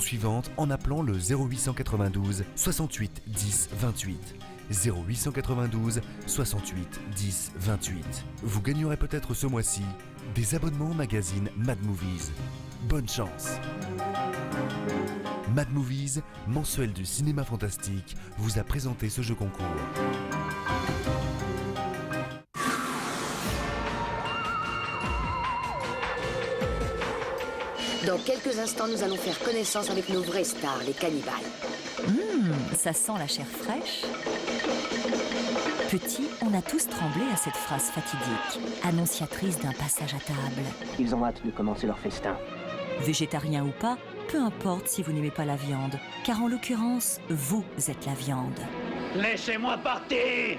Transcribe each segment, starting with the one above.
suivante en appelant le 0892 68 10 28. 0892 68 10 28. Vous gagnerez peut-être ce mois-ci des abonnements au magazine Mad Movies. Bonne chance! Mad Movies, mensuel du cinéma fantastique, vous a présenté ce jeu concours. Dans quelques instants, nous allons faire connaissance avec nos vraies stars, les cannibales. Ça sent la chair fraîche. Petit, on a tous tremblé à cette phrase fatidique, annonciatrice d'un passage à table. Ils ont hâte de commencer leur festin. Végétarien ou pas, peu importe si vous n'aimez pas la viande, car en l'occurrence, vous êtes la viande. Laissez-moi partir!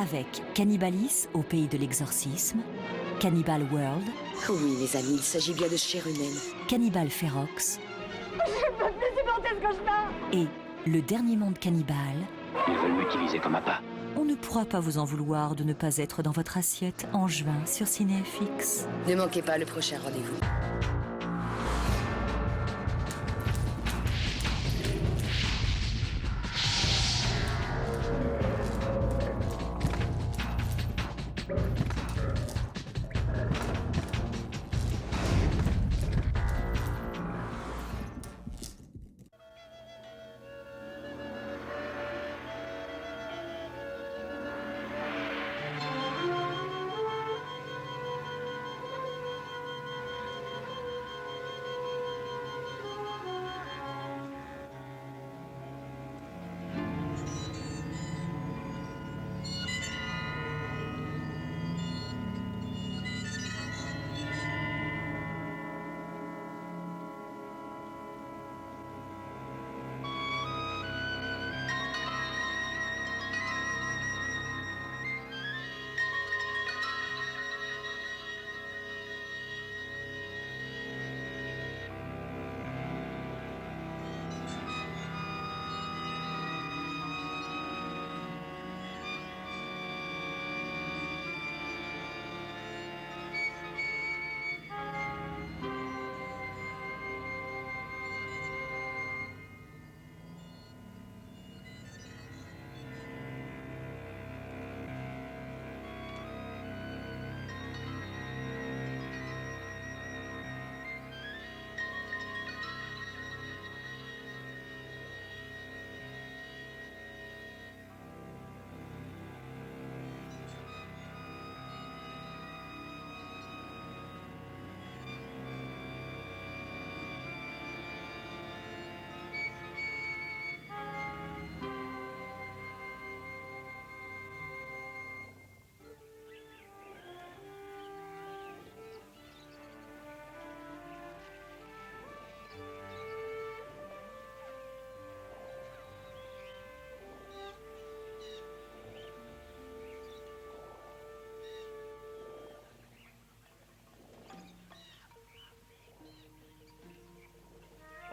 Avec Cannibalis au pays de l'exorcisme, Cannibal World, Oui, les amis, il s'agit bien de chair humaine. Cannibal Ferox Je peux plus supporter ce cauchemar. et Le Dernier Monde Cannibale. Ils veulent m'utiliser comme appât. On ne pourra pas vous en vouloir de ne pas être dans votre assiette en juin sur Cinéfix. Ne manquez pas le prochain rendez-vous.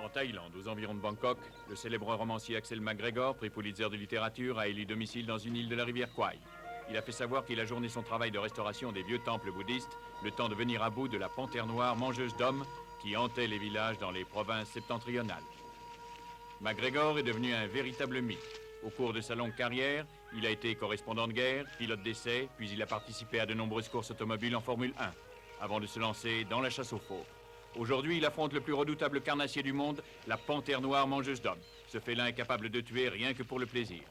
En Thaïlande, aux environs de Bangkok, le célèbre romancier Axel MacGregor, prix Pulitzer de littérature, a élu domicile dans une île de la rivière Kwai. Il a fait savoir qu'il ajournait son travail de restauration des vieux temples bouddhistes, le temps de venir à bout de la panthère noire mangeuse d'hommes qui hantait les villages dans les provinces septentrionales. MacGregor est devenu un véritable mythe. Au cours de sa longue carrière, il a été correspondant de guerre, pilote d'essai, puis il a participé à de nombreuses courses automobiles en Formule 1, avant de se lancer dans la chasse aux fauves. Aujourd'hui, il affronte le plus redoutable carnassier du monde, la panthère noire mangeuse d'hommes. Ce félin est capable de tuer rien que pour le plaisir.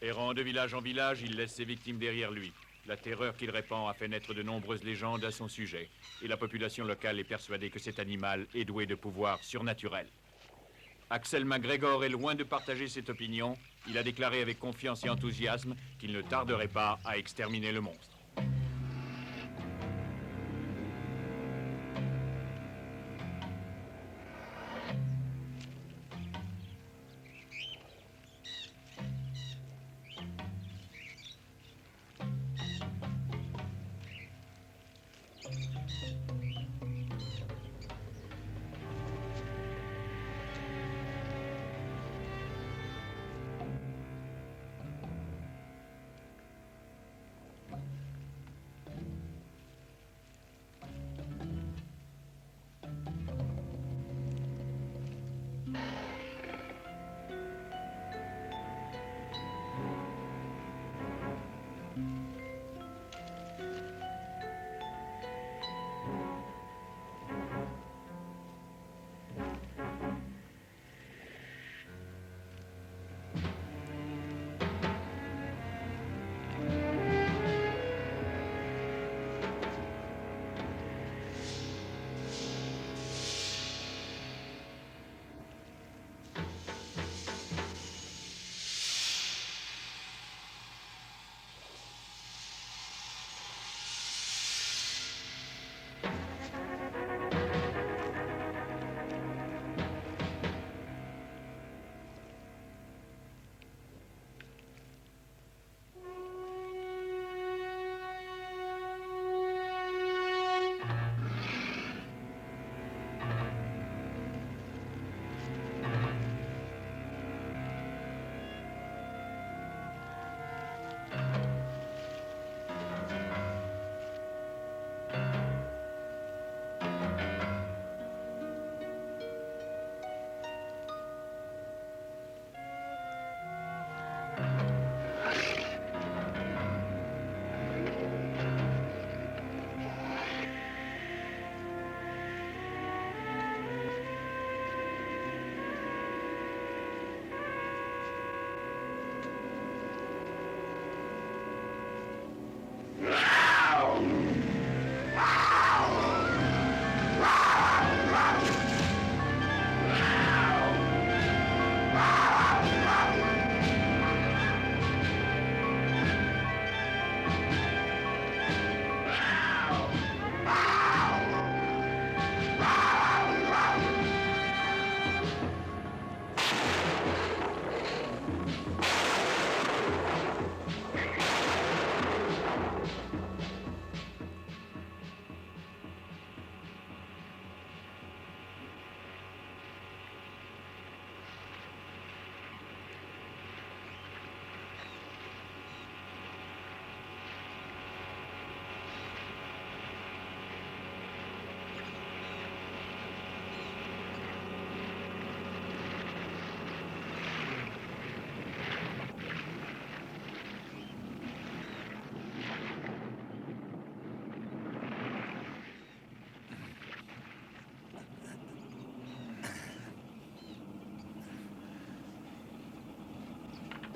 Errant de village en village, il laisse ses victimes derrière lui. La terreur qu'il répand a fait naître de nombreuses légendes à son sujet. Et la population locale est persuadée que cet animal est doué de pouvoirs surnaturels. Axel MacGregor est loin de partager cette opinion. Il a déclaré avec confiance et enthousiasme qu'il ne tarderait pas à exterminer le monstre.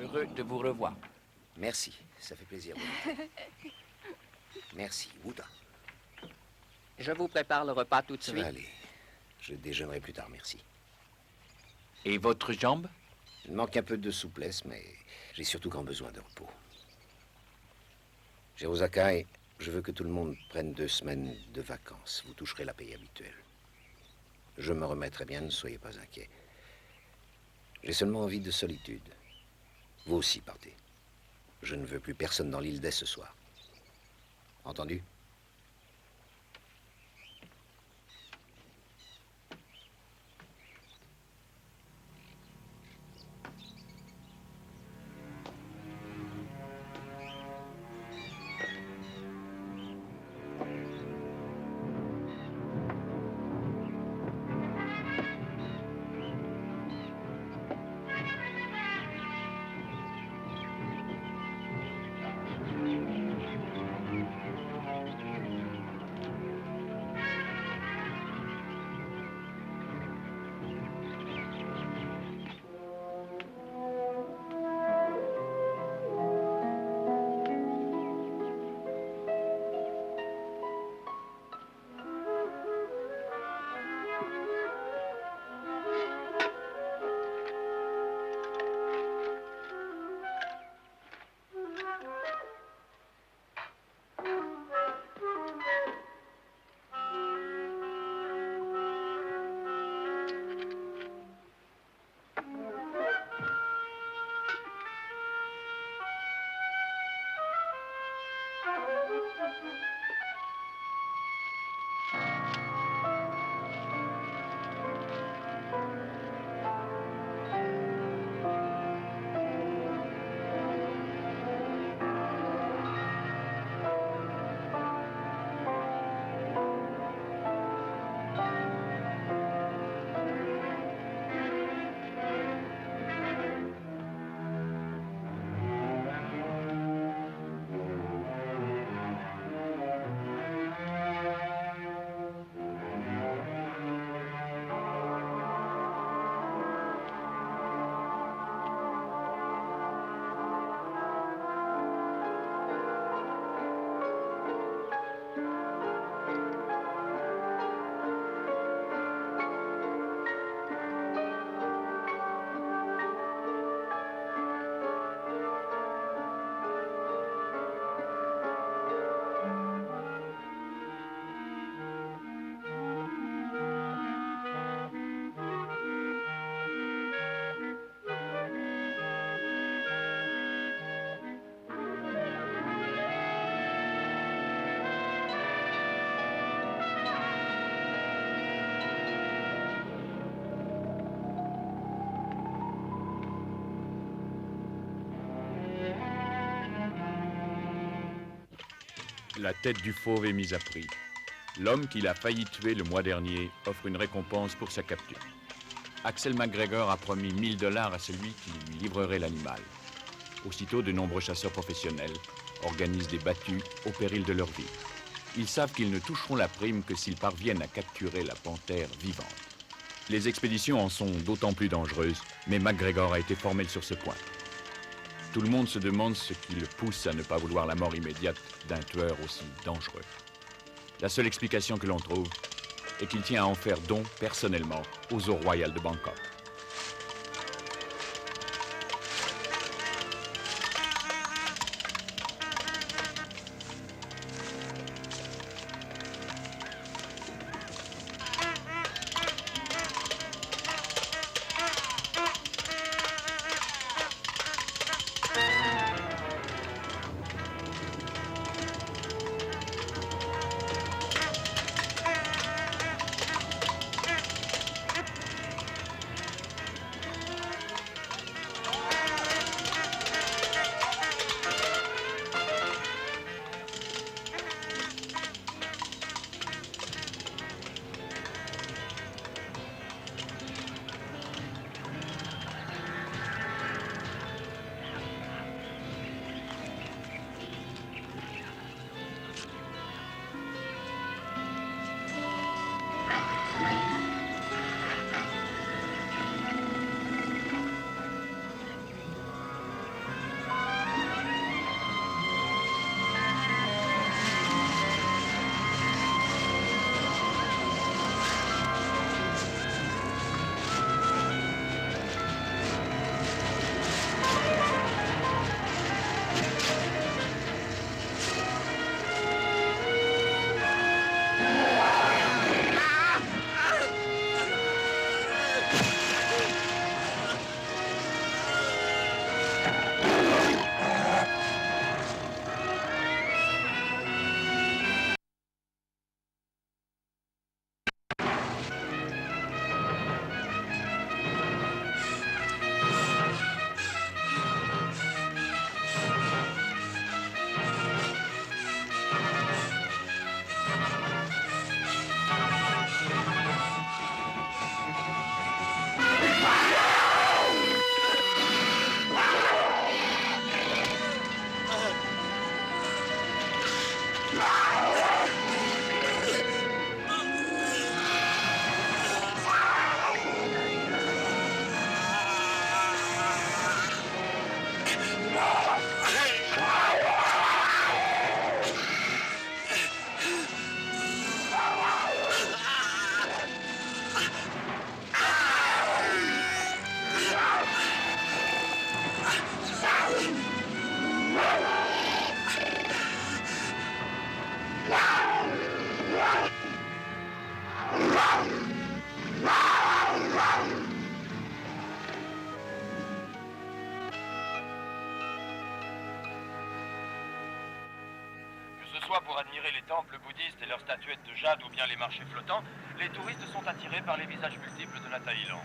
Heureux de vous revoir. Merci, ça fait plaisir. Merci, Wouda. Je vous prépare le repas tout de Ça suite. va aller. Je déjeunerai plus tard, merci. Et votre jambe? Il manque un peu de souplesse, mais j'ai surtout grand besoin de repos. Jérusakai, je veux que tout le monde prenne 2 semaines de vacances. Vous toucherez la paye habituelle. Je me remettrai bien, ne soyez pas inquiets. J'ai seulement envie de solitude. Vous aussi partez. Je ne veux plus personne dans l'île dès ce soir. Entendu? La tête du fauve est mise à prix. L'homme qu'il a failli tuer le mois dernier offre une récompense pour sa capture. Axel McGregor a promis $1000 à celui qui lui livrerait l'animal. Aussitôt, de nombreux chasseurs professionnels organisent des battues au péril de leur vie. Ils savent qu'ils ne toucheront la prime que s'ils parviennent à capturer la panthère vivante. Les expéditions en sont d'autant plus dangereuses, mais McGregor a été formel sur ce point. Tout le monde se demande ce qui le pousse à ne pas vouloir la mort immédiate d'un tueur aussi dangereux. La seule explication que l'on trouve est qu'il tient à en faire don personnellement aux eaux royales de Bangkok. fois pour admirer les temples bouddhistes et leurs statuettes de jade ou bien les marchés flottants, les touristes sont attirés par les visages multiples de la Thaïlande.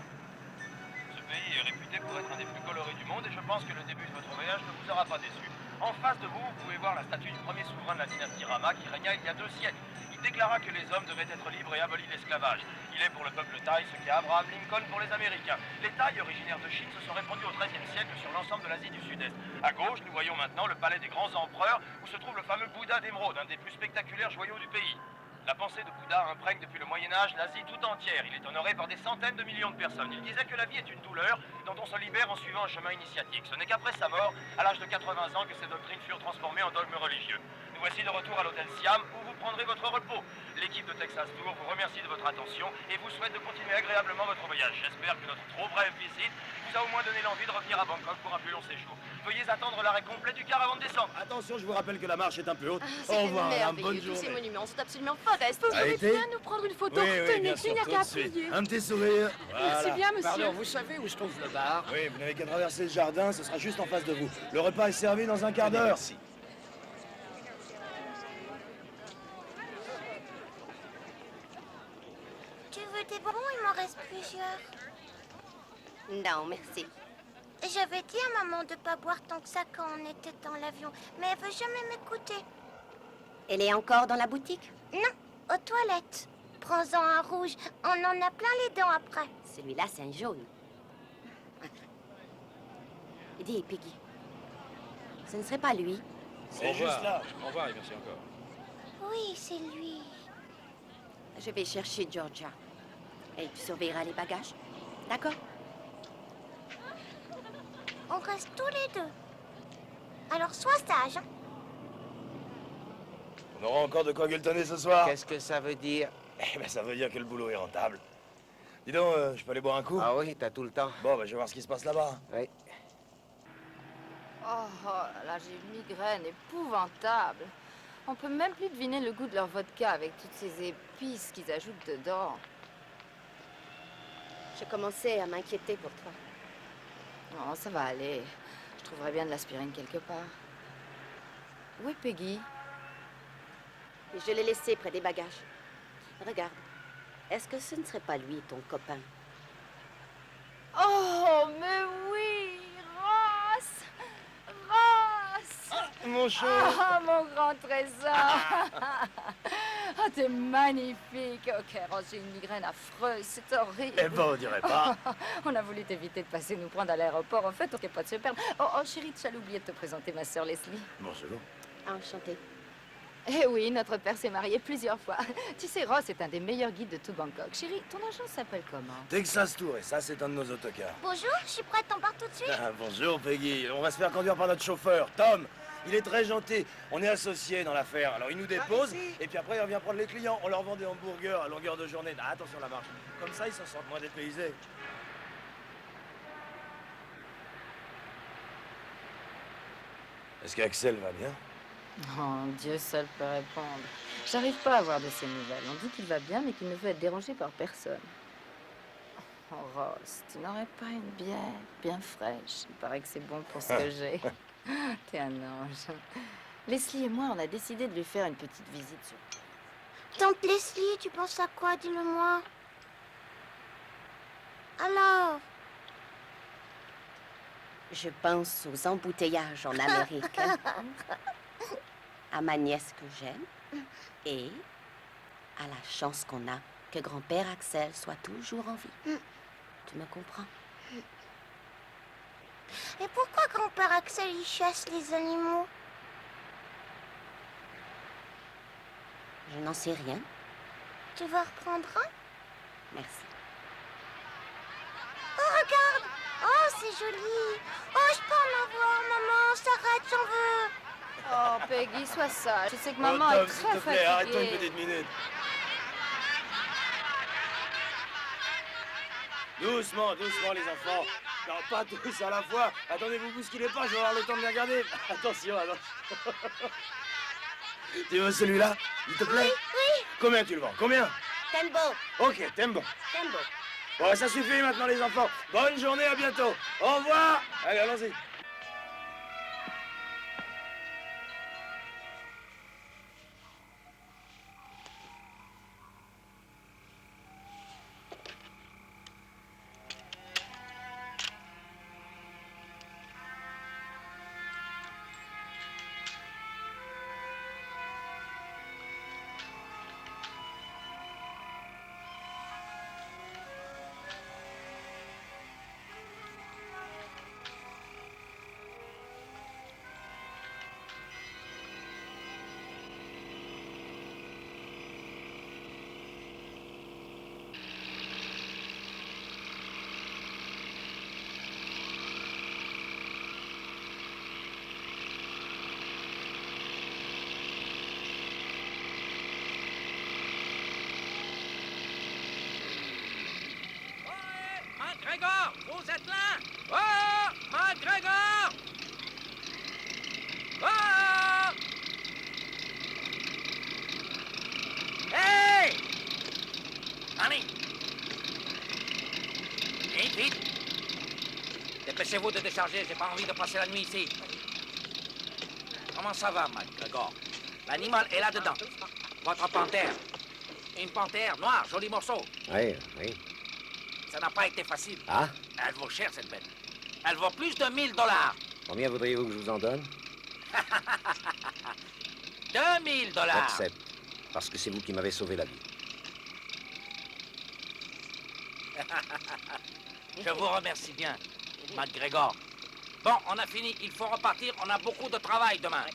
Ce pays est réputé pour être un des plus colorés du monde et je pense que le début de votre voyage ne vous aura pas déçu. En face de vous, vous pouvez voir la statue du premier souverain de la dynastie Rama qui régna il y a 2 siècles. Il déclara que les hommes devaient être libres et abolir l'esclavage. Il est pour le peuple thaï ce qu'est Abraham Lincoln pour les Américains. Les Thaïs originaires de Chine se sont répandus au XIIIe siècle sur l'ensemble de l'Asie du Sud-Est. À gauche, nous voyons maintenant le palais des grands empereurs où se trouve le fameux Bouddha d'émeraude, un des plus spectaculaires joyaux du pays. La pensée de Bouddha imprègne depuis le Moyen-Âge l'Asie tout entière. Il est honoré par des centaines de millions de personnes. Il disait que la vie est une douleur dont on se libère en suivant un chemin initiatique. Ce n'est qu'après sa mort, à l'âge de 80 ans, que ces doctrines furent transformées en dogmes religieux. Nous voici de retour à l'hôtel Siam où vous prendrez votre repos. L'équipe de Texas Tour vous remercie de votre attention et vous souhaite de continuer agréablement votre voyage. J'espère que notre trop brève visite vous a au moins donné l'envie de revenir à Bangkok pour un plus long séjour. Veuillez attendre l'arrêt complet du car avant de descendre. Attention, je vous rappelle que la marche est un peu haute. Au revoir, madame. Bonne journée. Tous ces monuments sont absolument forest. Vous voulez bien nous prendre une photo? Tenez, il n'y a qu'à appuyer. Un petit sourire. Merci bien, monsieur. Pardon, vous savez où se trouve le bar? Oui, vous n'avez qu'à traverser le jardin, ce sera juste en face de vous. Le repas est servi dans un quart d'heure. Merci. Tu veux des bonbons? Il m'en reste plusieurs. Non, merci. J'avais dit à maman de pas boire tant que ça quand on était dans l'avion, mais elle veut jamais m'écouter. Elle est encore dans la boutique? Non, aux toilettes. Prends-en un rouge, on en a plein les dents après. Celui-là, c'est un jaune. Dis, Peggy, ce ne serait pas lui? C'est juste là. Au revoir et merci encore. Oui, c'est lui. Je vais chercher Georgia. Et tu surveilleras les bagages. D'accord? On reste tous les deux. Alors sois sage. Hein? On aura encore de quoi gueuletonner ce soir. Qu'est-ce que ça veut dire? Eh ben, ça veut dire que le boulot est rentable. Dis donc, je peux aller boire un coup? Ah oui, t'as tout le temps. Bon, bah, je vais voir ce qui se passe là-bas. Oui. Oh là, j'ai une migraine épouvantable. On peut même plus deviner le goût de leur vodka avec toutes ces épices qu'ils ajoutent dedans. Je commençais à m'inquiéter pour toi. Non, ça va aller. Je trouverai bien de l'aspirine quelque part. Où est Peggy? Je l'ai laissé près des bagages. Regarde, est-ce que ce ne serait pas lui, ton copain? Oh, mais oui! Ross! Ross! Mon chou! Ah, mon grand trésor! Ah, t'es magnifique! Ok, Ross, j'ai une migraine affreuse, c'est horrible. Eh ben, on dirait pas. On a voulu t'éviter de passer nous prendre à l'aéroport, en fait, on n'est pas de se perdre. Oh, chérie, j'allais oublier de te présenter ma sœur Leslie. Bonjour. Enchantée. Eh oui, notre père s'est marié plusieurs fois. Tu sais, Ross est un des meilleurs guides de tout Bangkok. Chérie, ton agent s'appelle comment? Texas Tour, et ça, c'est un de nos autocars. Bonjour, je suis prête, on part tout de suite. Ah, bonjour, Peggy. On va se faire conduire par notre chauffeur, Tom. Il est très gentil. On est associés dans l'affaire. Alors, il nous dépose, et puis après, il revient prendre les clients. On leur vend des hamburgers à longueur de journée. Ah, attention, la marche. Comme ça, ils s'en sortent moins dépaysés. Est-ce qu'Axel va bien? Oh, Dieu seul peut répondre. J'arrive pas à avoir de ses nouvelles. On dit qu'il va bien, mais qu'il ne veut être dérangé par personne. Oh, Ross, tu n'aurais pas une bière bien fraîche? Il paraît que c'est bon pour ce que j'ai. T'es un ange. Leslie et moi, on a décidé de lui faire une petite visite sur... Tante Leslie, tu penses à quoi? Dis-le-moi. Alors? Je pense aux embouteillages en Amérique. À ma nièce que j'aime. Et à la chance qu'on a que grand-père Axel soit toujours en vie. Tu me comprends? Et pourquoi grand-père Axel il chasse les animaux? Je n'en sais rien. Tu vas reprendre un? Merci. Oh, regarde! Oh, c'est joli! Oh, je peux en avoir, maman! S'arrête, j'en veux! Oh, Peggy, sois sage. Je sais que maman Tom, est s'il très te plaît, arrête-toi une fatiguée. petite minute. Doucement, doucement, les enfants. Non, pas tous à la fois. Attendez, vous bousculez pas, je vais avoir le temps de les regarder. Attention, attention. Tu veux celui-là? Il te plaît? Oui. Combien tu le vends? Combien? Tembo! Ok, Tembo. Tembo! Bon, ça suffit maintenant, les enfants. Bonne journée, à bientôt. Au revoir. Allez, allons-y. McGregor, vous êtes là? Oh, McGregor! Oh! Hey! Allez! Vite, vite! Dépêchez-vous de décharger, j'ai pas envie de passer la nuit ici. Comment ça va, McGregor? L'animal est là-dedans. Votre panthère. Une panthère noire, joli morceau. Oui, oui. Ça n'a pas été facile. Ah? Elle vaut cher, cette bête. Elle vaut plus de $1000. Combien voudriez-vous que je vous en donne? $2000. J'accepte. Parce que c'est vous qui m'avez sauvé la vie. Je vous remercie bien, McGregor. Bon, on a fini. Il faut repartir. On a beaucoup de travail demain.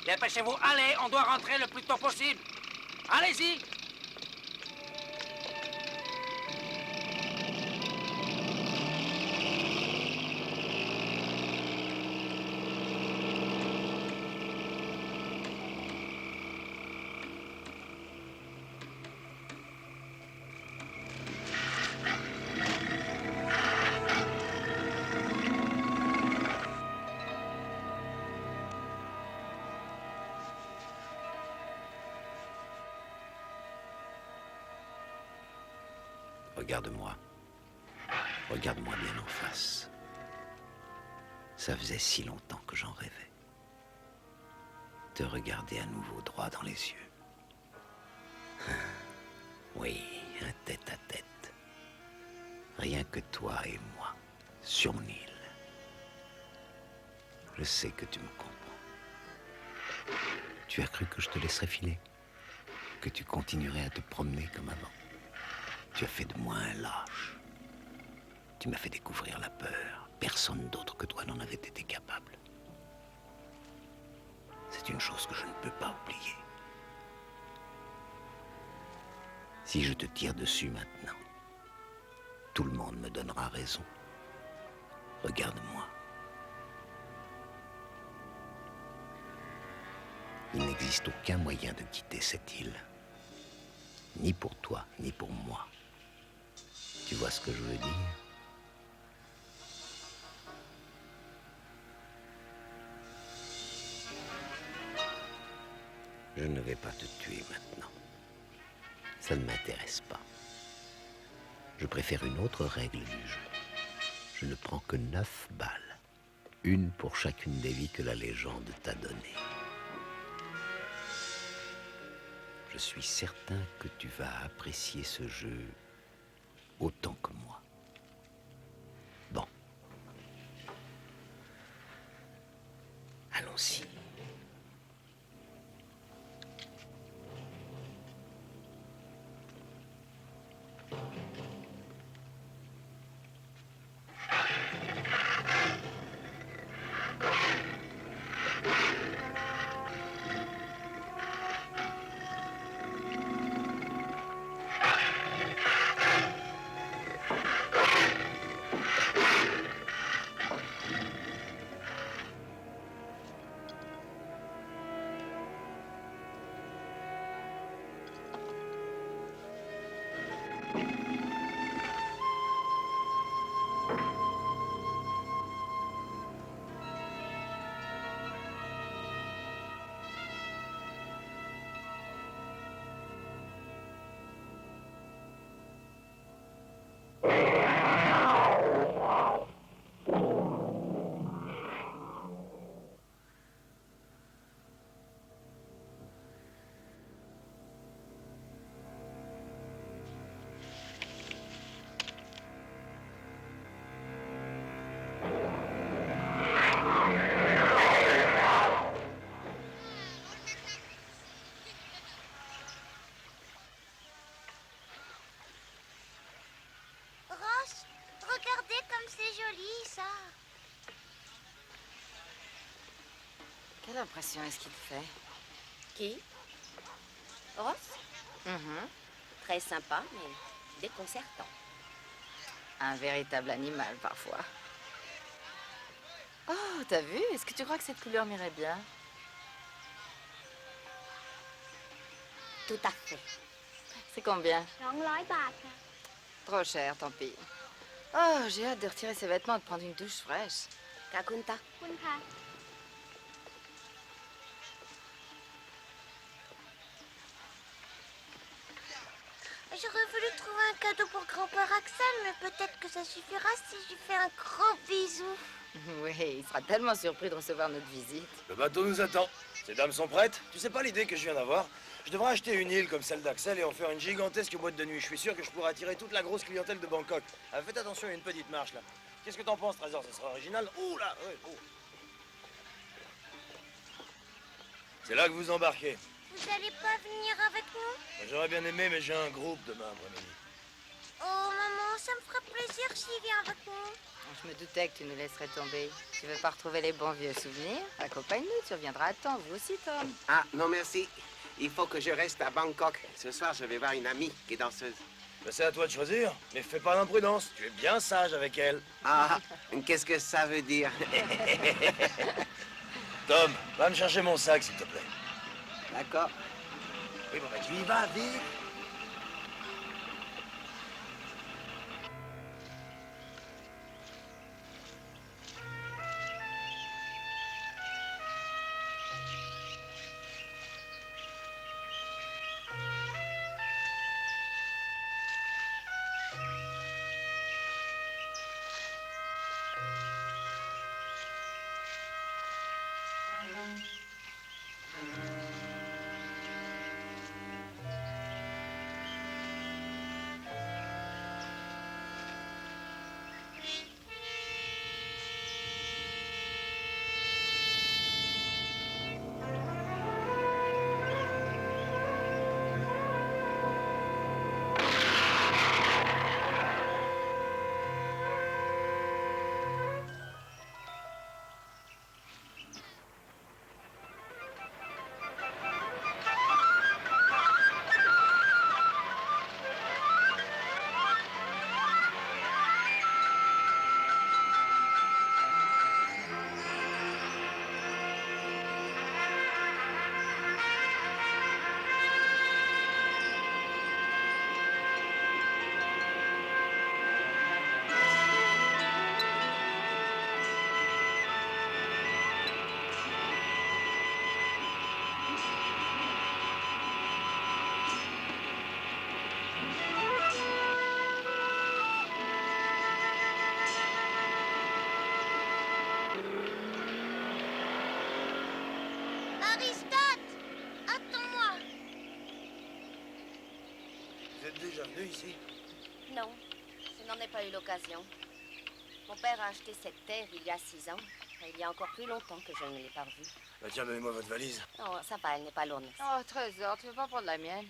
Dépêchez-vous. Allez, on doit rentrer le plus tôt possible. Allez-y. Regarde-moi. Regarde-moi bien en face. Ça faisait si longtemps que j'en rêvais. Te regarder à nouveau droit dans les yeux. Oui, un tête-à-tête. Rien que toi et moi, sur mon île. Je sais que tu me comprends. Tu as cru que je te laisserais filer? Que tu continuerais à te promener comme avant? Tu as fait de moi un lâche. Tu m'as fait découvrir la peur. Personne d'autre que toi n'en avait été capable. C'est une chose que je ne peux pas oublier. Si je te tire dessus maintenant, tout le monde me donnera raison. Regarde-moi. Il n'existe aucun moyen de quitter cette île. Ni pour toi, ni pour moi. Tu vois ce que je veux dire? Je ne vais pas te tuer maintenant. Ça ne m'intéresse pas. Je préfère une autre règle du jeu. Je ne prends que 9 balles. Une pour chacune des vies que la légende t'a données. Je suis certain que tu vas apprécier ce jeu autant que moi. Bon. Allons-y. Ross, regardez comme c'est joli, ça. Quelle impression est-ce qu'il te fait? Qui? Ross? Très sympa, mais déconcertant. Un véritable animal, parfois. Oh, t'as vu? Est-ce que tu crois que cette couleur m'irait bien? Tout à fait. C'est combien? 200 bạc. Trop cher, tant pis. Oh, j'ai hâte de retirer ses vêtements et de prendre une douche fraîche. Kakunta. J'aurais voulu trouver un cadeau pour grand-père Axel, mais peut-être que ça suffira si je lui fais un grand bisou. Oui, il sera tellement surpris de recevoir notre visite. Le bateau nous attend. Ces dames sont prêtes? Tu sais pas l'idée que je viens d'avoir? Je devrais acheter une île comme celle d'Axel et en faire une gigantesque boîte de nuit. Je suis sûr que je pourrais attirer toute la grosse clientèle de Bangkok. Ah, faites attention, il y a une petite marche là. Qu'est-ce que t'en penses, Trésor? Ça sera original? Ouh là, ouais, oh. C'est là que vous embarquez. Vous allez pas venir avec nous? J'aurais bien aimé, mais j'ai un groupe demain après-midi. Oh, maman, ça me ferait plaisir s'il vient avec nous. Je me doutais que tu nous laisserais tomber. Tu veux pas retrouver les bons vieux souvenirs? Accompagne-nous, tu reviendras à temps, vous aussi, Tom. Ah, non merci. Il faut que je reste à Bangkok. Ce soir, je vais voir une amie qui est danseuse. Ben, c'est à toi de choisir, mais fais pas d'imprudence. Tu es bien sage avec elle. Ah, qu'est-ce que ça veut dire? Tom, va me chercher mon sac, s'il te plaît. D'accord. Oui, bon, ben, tu y vas, vite. Aristote, attends-moi. Vous êtes déjà venu ici? Non, je n'en ai pas eu l'occasion. Mon père a acheté cette terre il y a 6 ans. Et il y a encore plus longtemps que je ne l'ai pas revue. Bah tiens, donnez-moi votre valise. Non, ça va, elle n'est pas lourde. Oh, Trésor, tu veux pas prendre la mienne?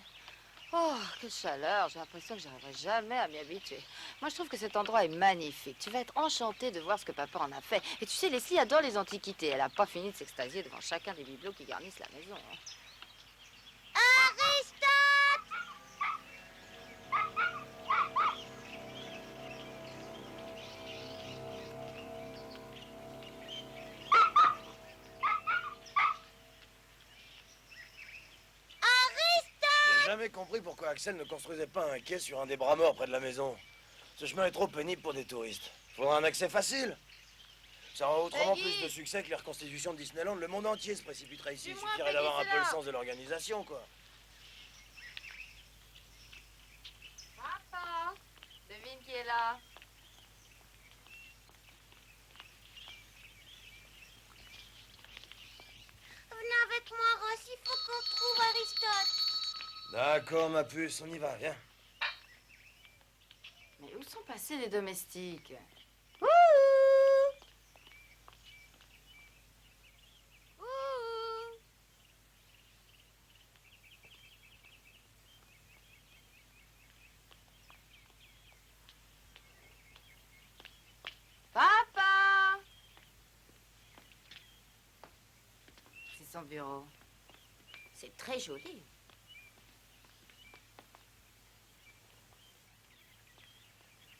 Oh, quelle chaleur. J'ai l'impression que j'arriverai jamais à m'y habituer. Moi, je trouve que cet endroit est magnifique. Tu vas être enchantée de voir ce que papa en a fait. Et tu sais, Leslie adore les antiquités. Elle n'a pas fini de s'extasier devant chacun des bibelots qui garnissent la maison. Hein. Aristote! J'ai jamais compris pourquoi Axel ne construisait pas un quai sur un des bras morts près de la maison. Ce chemin est trop pénible pour des touristes. Faudra un accès facile. Ça aura autrement plus de succès que les reconstitutions de Disneyland. Le monde entier se précipiterait ici. Il suffirait d'avoir un peu le sens de l'organisation, quoi. Papa, devine qui est là? Venez avec moi, Ross, il faut qu'on trouve Aristote. D'accord, ma puce, on y va, viens. Mais où sont passés les domestiques? Papa! C'est son bureau. C'est très joli.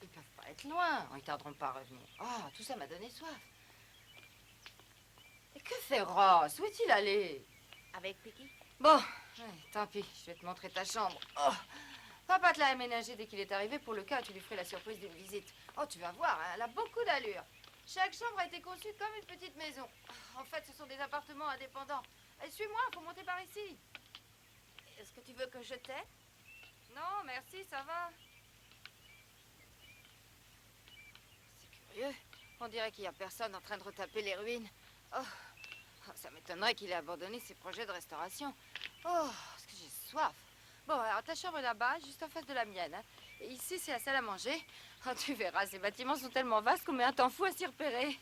Ils peuvent pas être loin. Ils tarderont pas à revenir. Oh, tout ça m'a donné soif. Et que fait Ross? Où est-il allé? Avec Piggy? Bon, ouais, tant pis. Je vais te montrer ta chambre. Oh, Papa te l'a aménagé dès qu'il est arrivé pour le cas où tu lui ferais la surprise d'une visite. Oh, tu vas voir, hein, elle a beaucoup d'allure. Chaque chambre a été conçue comme une petite maison. En fait, ce sont des appartements indépendants. Suis-moi, faut monter par ici. Est-ce que tu veux que je t'aide? Non, merci, ça va. C'est curieux. On dirait qu'il n'y a personne en train de retaper les ruines. Oh, ça m'étonnerait qu'il ait abandonné ses projets de restauration. Oh, est-ce que j'ai soif. Bon, alors ta chambre est là-bas, juste en face de la mienne. Hein. Et ici, c'est la salle à manger. Oh, tu verras, ces bâtiments sont tellement vastes qu'on met un temps fou à s'y repérer.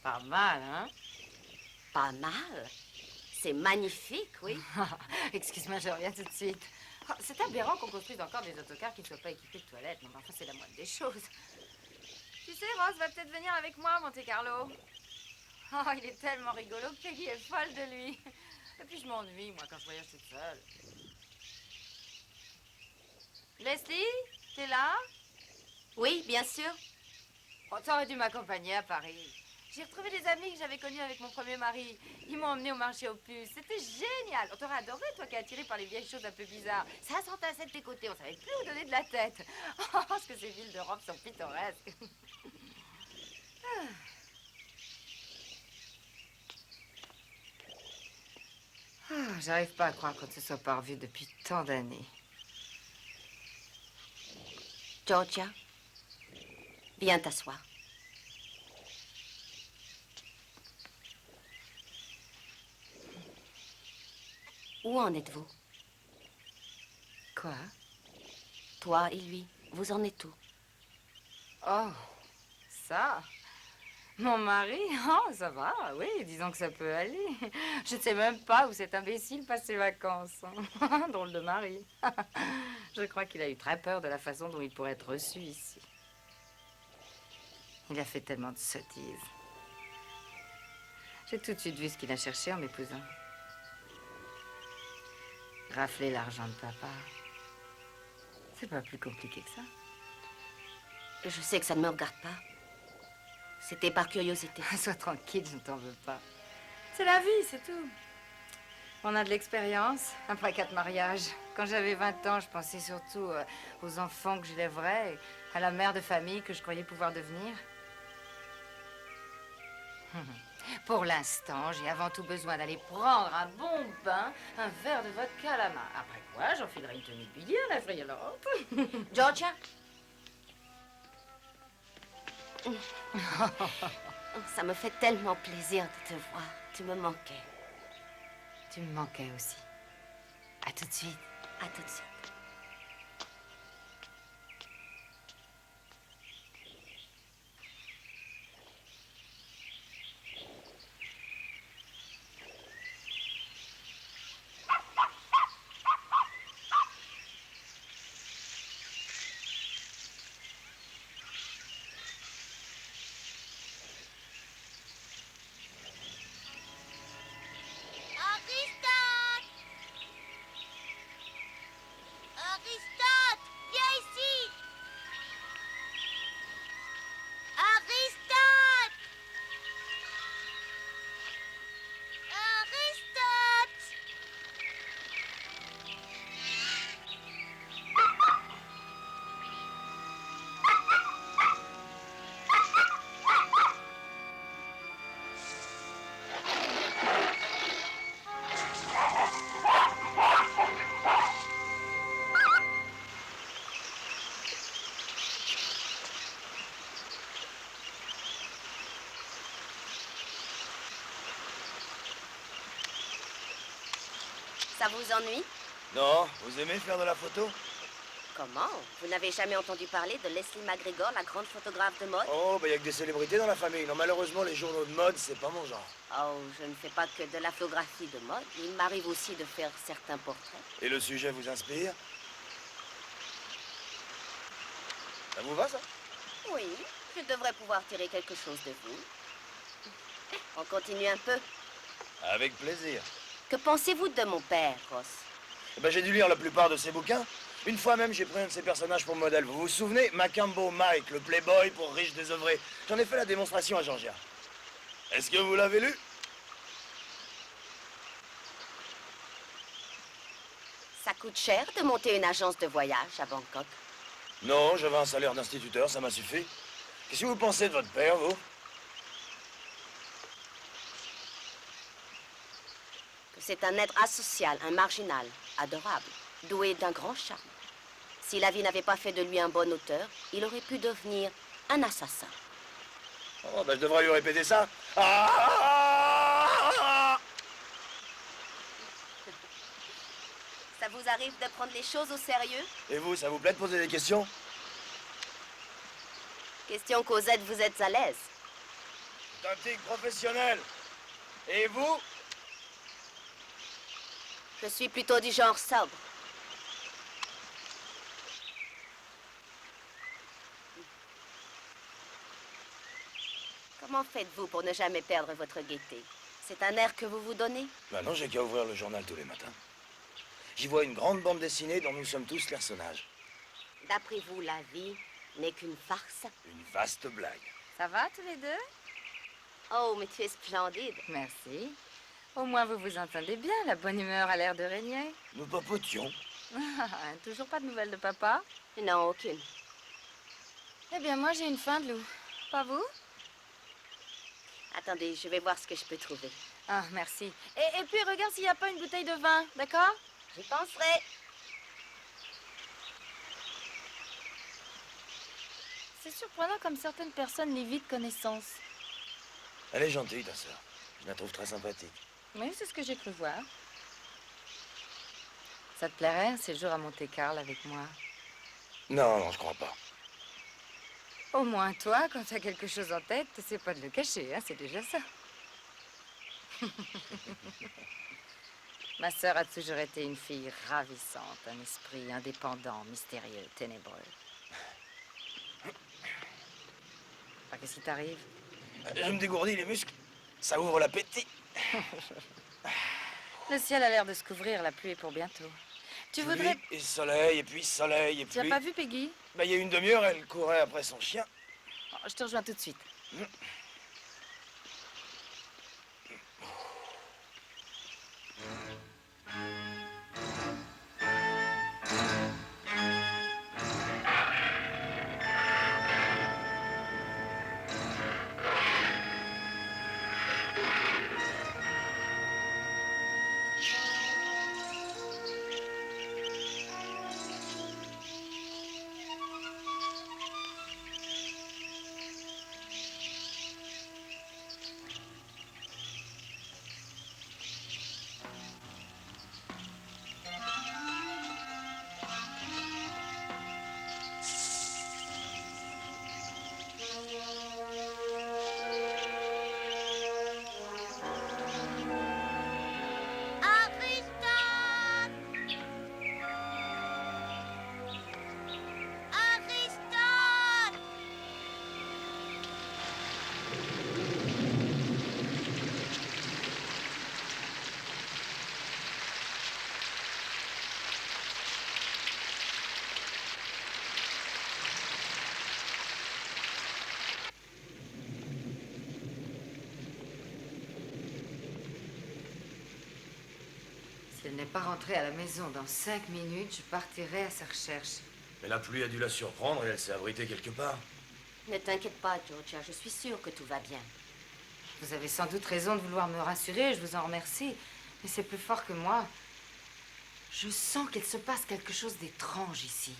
Pas mal, hein? Pas mal. C'est magnifique, oui. Excuse-moi, je reviens tout de suite. Oh, c'est aberrant qu'on construise encore des autocars qui ne soient pas équipés de toilettes. Non, mais enfin, c'est la moindre des choses. Tu sais, Rose va peut-être venir avec moi à Monte-Carlo. Oh, il est tellement rigolo que Peggy est folle de lui. Et puis, je m'ennuie, moi, quand je voyage toute seule. Leslie, t'es là? Oui, bien sûr. Oh, t'aurais dû m'accompagner à Paris. J'ai retrouvé des amis que j'avais connus avec mon premier mari. Ils m'ont emmené au marché aux puces. C'était génial. On t'aurait adoré, toi qui es attiré par les vieilles choses un peu bizarres. Ça s'entassait de tes côtés. On savait plus où donner de la tête. Oh, ce que ces villes d'Europe sont pittoresques. J'arrive pas à croire qu'on ne se soit pas revus depuis tant d'années. Georgia, viens t'asseoir. Où en êtes-vous? Quoi? Toi et lui, vous en êtes où? Oh, ça? Mon mari? Oh, ça va, oui, disons que ça peut aller. Je ne sais même pas où cet imbécile passe ses vacances. Drôle de mari. Je crois qu'il a eu très peur de la façon dont il pourrait être reçu ici. Il a fait tellement de sottises. J'ai tout de suite vu ce qu'il a cherché en m'épousant. Rafler l'argent de papa. C'est pas plus compliqué que ça. Je sais que ça ne me regarde pas. C'était par curiosité. Sois tranquille, je ne t'en veux pas. C'est la vie, c'est tout. On a de l'expérience après 4 mariages. Quand j'avais 20 ans, je pensais surtout aux enfants que j'élèverais, et à la mère de famille que je croyais pouvoir devenir. Pour l'instant, j'ai avant tout besoin d'aller prendre un bon bain, un verre de vodka à la main. Après quoi, j'enfilerai une tenue de billet à la friolante. Georgia? Ça me fait tellement plaisir de te voir. Tu me manquais. Tu me manquais aussi. À tout de suite. À tout de suite. Aristote, viens ici. Aristote. Aristote. Ça vous ennuie? Non, vous aimez faire de la photo? Comment? Vous n'avez jamais entendu parler de Leslie McGregor, la grande photographe de mode? Oh, bah y a que des célébrités dans la famille. Non, malheureusement, les journaux de mode, c'est pas mon genre. Oh, je ne fais pas que de la photographie de mode. Il m'arrive aussi de faire certains portraits. Et le sujet vous inspire? Ça vous va, ça? Oui, je devrais pouvoir tirer quelque chose de vous. On continue un peu. Avec plaisir. Que pensez-vous de mon père, Ross? Eh ben, j'ai dû lire la plupart de ses bouquins. Une fois même, j'ai pris un de ses personnages pour modèle. Vous vous souvenez? Macambo Mike, le playboy pour riche désœuvré. J'en ai fait la démonstration à Georgia. Est-ce que vous l'avez lu? Ça coûte cher de monter une agence de voyage à Bangkok. Non, j'avais un salaire d'instituteur, ça m'a suffi. Qu'est-ce que vous pensez de votre père, vous? Que c'est un être asocial, un marginal, adorable, doué d'un grand charme. Si la vie n'avait pas fait de lui un bon auteur, il aurait pu devenir un assassin. Oh, ben je devrais lui répéter ça. Ah! Ça vous arrive de prendre les choses au sérieux? Et vous, ça vous plaît de poser des questions? Question Cosette, vous êtes à l'aise. C'est un tigre professionnel. Et vous? Je suis plutôt du genre sobre. Comment faites-vous pour ne jamais perdre votre gaieté? C'est un air que vous vous donnez? Ben non, j'ai qu'à ouvrir le journal tous les matins. J'y vois une grande bande dessinée dont nous sommes tous personnages. D'après vous, la vie n'est qu'une farce? Une vaste blague. Ça va tous les deux? Oh, mais tu es splendide. Merci. Au moins vous vous entendez bien, la bonne humeur a l'air de régner. Nous papotions. Toujours pas de nouvelles de papa? Non, aucune. Eh bien moi j'ai une faim de loup. Pas vous? Attendez, je vais voir ce que je peux trouver. Ah, merci. Et puis regarde s'il n'y a pas une bouteille de vin, d'accord? J'y penserai. C'est surprenant comme certaines personnes l'évitent connaissance. Elle est gentille, ta sœur. Je la trouve très sympathique. Oui, c'est ce que j'ai cru voir. Ça te plairait un séjour à Monte-Carlo avec moi? Non, non, je crois pas. Au moins toi, quand tu as quelque chose en tête, t'essaies pas de le cacher, hein, c'est déjà ça. Ma sœur a toujours été une fille ravissante, un esprit indépendant, mystérieux, ténébreux. Ah, qu'est-ce qui t'arrive? Je me dégourdis les muscles. Ça ouvre l'appétit. Le ciel a l'air de se couvrir, la pluie est pour bientôt. Tu voudrais... Pluie et soleil, et puis soleil, et Tu puis... as pas vu Peggy? Ben, il y a une demi-heure, elle courait après son chien. Oh, je te rejoins tout de suite. Si elle n'est pas rentrée à la maison dans 5 minutes, je partirai à sa recherche. Mais la pluie a dû la surprendre et elle s'est abritée quelque part. Ne t'inquiète pas, Georgia, je suis sûre que tout va bien. Vous avez sans doute raison de vouloir me rassurer, je vous en remercie. Mais c'est plus fort que moi. Je sens qu'il se passe quelque chose d'étrange ici.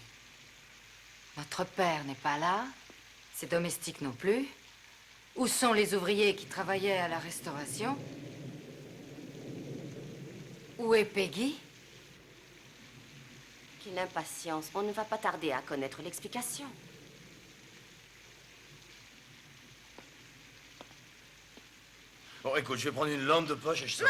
Notre père n'est pas là, ses domestiques non plus. Où sont les ouvriers qui travaillaient à la restauration? Où est Peggy? Quelle impatience. On ne va pas tarder à connaître l'explication. Bon, écoute, je vais prendre une lampe de poche et je sors.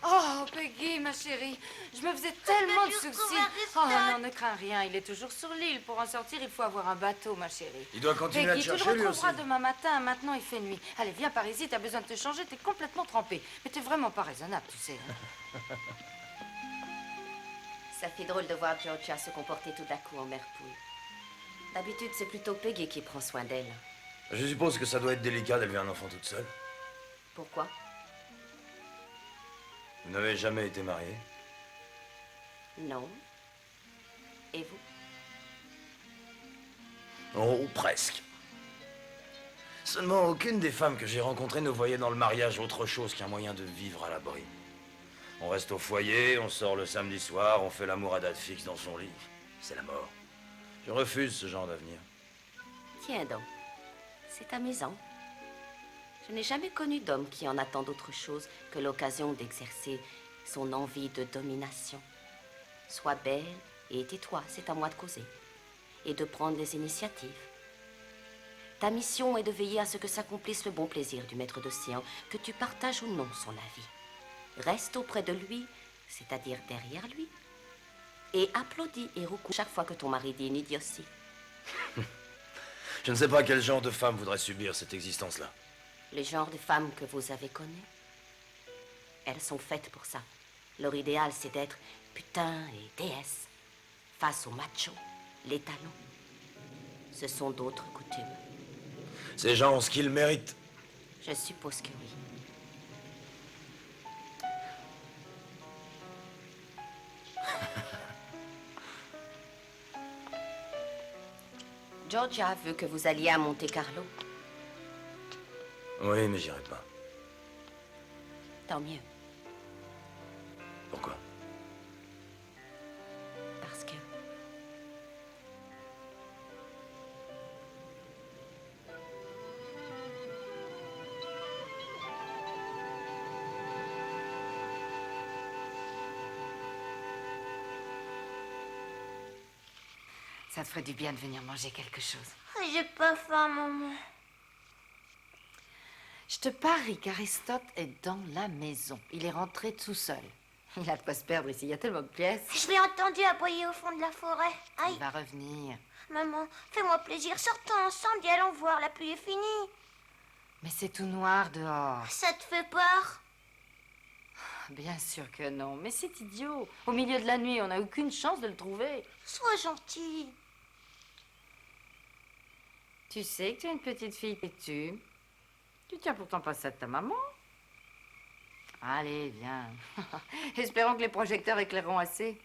Oh, Peggy, ma chérie, je me faisais tellement de soucis. Oh non, ne crains rien, il est toujours sur l'île. Pour en sortir, il faut avoir un bateau, ma chérie. Il doit continuer à te Peggy, tu le chercher, lui aussi. retrouveras demain matin. Maintenant, il fait nuit. Allez, viens par ici, t'as besoin de te changer, t'es complètement trempée. Mais t'es vraiment pas raisonnable, tu sais. Ça fait drôle de voir Georgia se comporter tout à coup en mère poule. D'habitude, c'est plutôt Peggy qui prend soin d'elle. Je suppose que ça doit être délicat d'élever un enfant toute seule. Pourquoi? Vous n'avez jamais été marié? Non. Et vous? Oh, presque. Seulement, aucune des femmes que j'ai rencontrées ne voyait dans le mariage autre chose qu'un moyen de vivre à l'abri. On reste au foyer, on sort le samedi soir, on fait l'amour à date fixe dans son lit. C'est la mort. Je refuse ce genre d'avenir. Tiens donc, c'est amusant. Je n'ai jamais connu d'homme qui en attend d'autre chose que l'occasion d'exercer son envie de domination. Sois belle et tais-toi, c'est à moi de causer. Et de prendre les initiatives. Ta mission est de veiller à ce que s'accomplisse le bon plaisir du maître d'océan, que tu partages ou non son avis. Reste auprès de lui, c'est-à-dire derrière lui, et applaudis et roucou chaque fois que ton mari dit une idiotie. Je ne sais pas quel genre de femme voudrait subir cette existence-là. Le genre de femmes que vous avez connues, elles sont faites pour ça. Leur idéal, c'est d'être putain et déesse, face aux machos, les talons. Ce sont d'autres coutumes. Ces gens ont ce qu'ils méritent. Je suppose que oui. Georgia veut que vous alliez à Monte-Carlo. Oui, mais j'irai pas. Tant mieux. Pourquoi? Parce que... Ça te ferait du bien de venir manger quelque chose. J'ai pas faim, maman. Je te parie qu'Aristote est dans la maison. Il est rentré tout seul. Il a de quoi se perdre ici, il y a tellement de pièces. Je l'ai entendu aboyer au fond de la forêt. Aïe. Il va revenir. Maman, fais-moi plaisir, sortons ensemble et allons voir, la pluie est finie. Mais c'est tout noir dehors. Ça te fait peur? Bien sûr que non, mais c'est idiot. Au milieu de la nuit, on n'a aucune chance de le trouver. Sois gentil. Tu sais que tu es une petite fille têtue. Tu tiens pourtant pas ça de ta maman. Allez, viens. Espérons que les projecteurs éclaireront assez.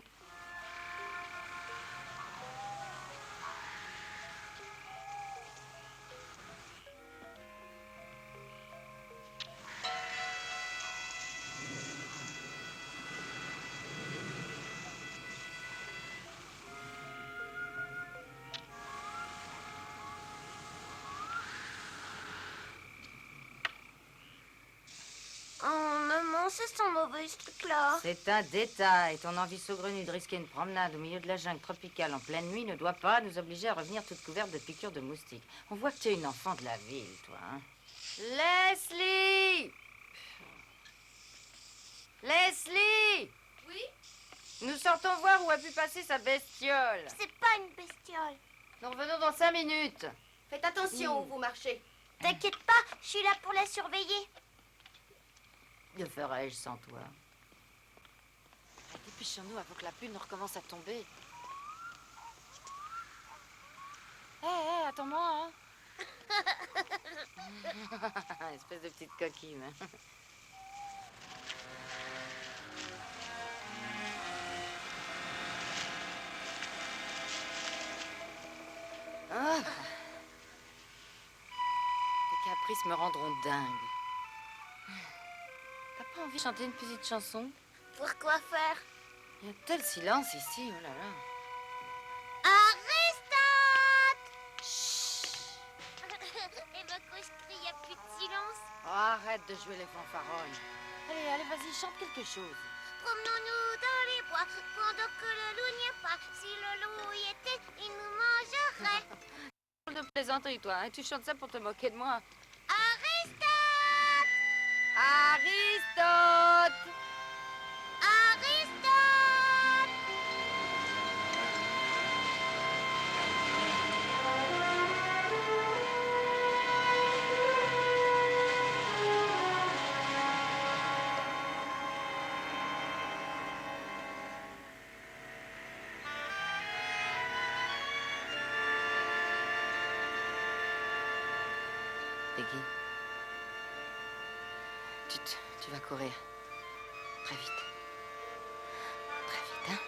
Oh, maman, ça sent mauvais, ce truc-là. C'est un détail. Ton envie saugrenue de risquer une promenade au milieu de la jungle tropicale en pleine nuit ne doit pas nous obliger à revenir toute couverte de piqûres de moustiques. On voit que tu es une enfant de la ville, toi. Hein? Leslie! Leslie! Oui? Nous sortons voir où a pu passer sa bestiole. C'est pas une bestiole. Nous revenons dans 5 minutes. Faites attention où vous marchez. T'inquiète pas, je suis là pour la surveiller. Que ferais-je sans toi? Dépêchons-nous avant que la pluie ne recommence à tomber. Hé, attends-moi, hein. Espèce de petite coquine. Ah. Tes caprices me rendront dingue. T'as pas envie de chanter une petite chanson? Pourquoi faire? Il y a tel silence ici, oh là là. Aristote! Chut! Et ma couche crie, y a plus de silence. Oh, arrête de jouer les fanfarons. Allez, allez, vas-y, chante quelque chose. Promenons-nous dans les bois pendant que le loup n'y est pas. Si le loup y était, il nous mangerait. De plaisanterie, toi, hein? Tu chantes ça pour te moquer de moi. Aristote! Aristote! Aristote! Peggy, tu vas courir. Très vite. Très vite, hein?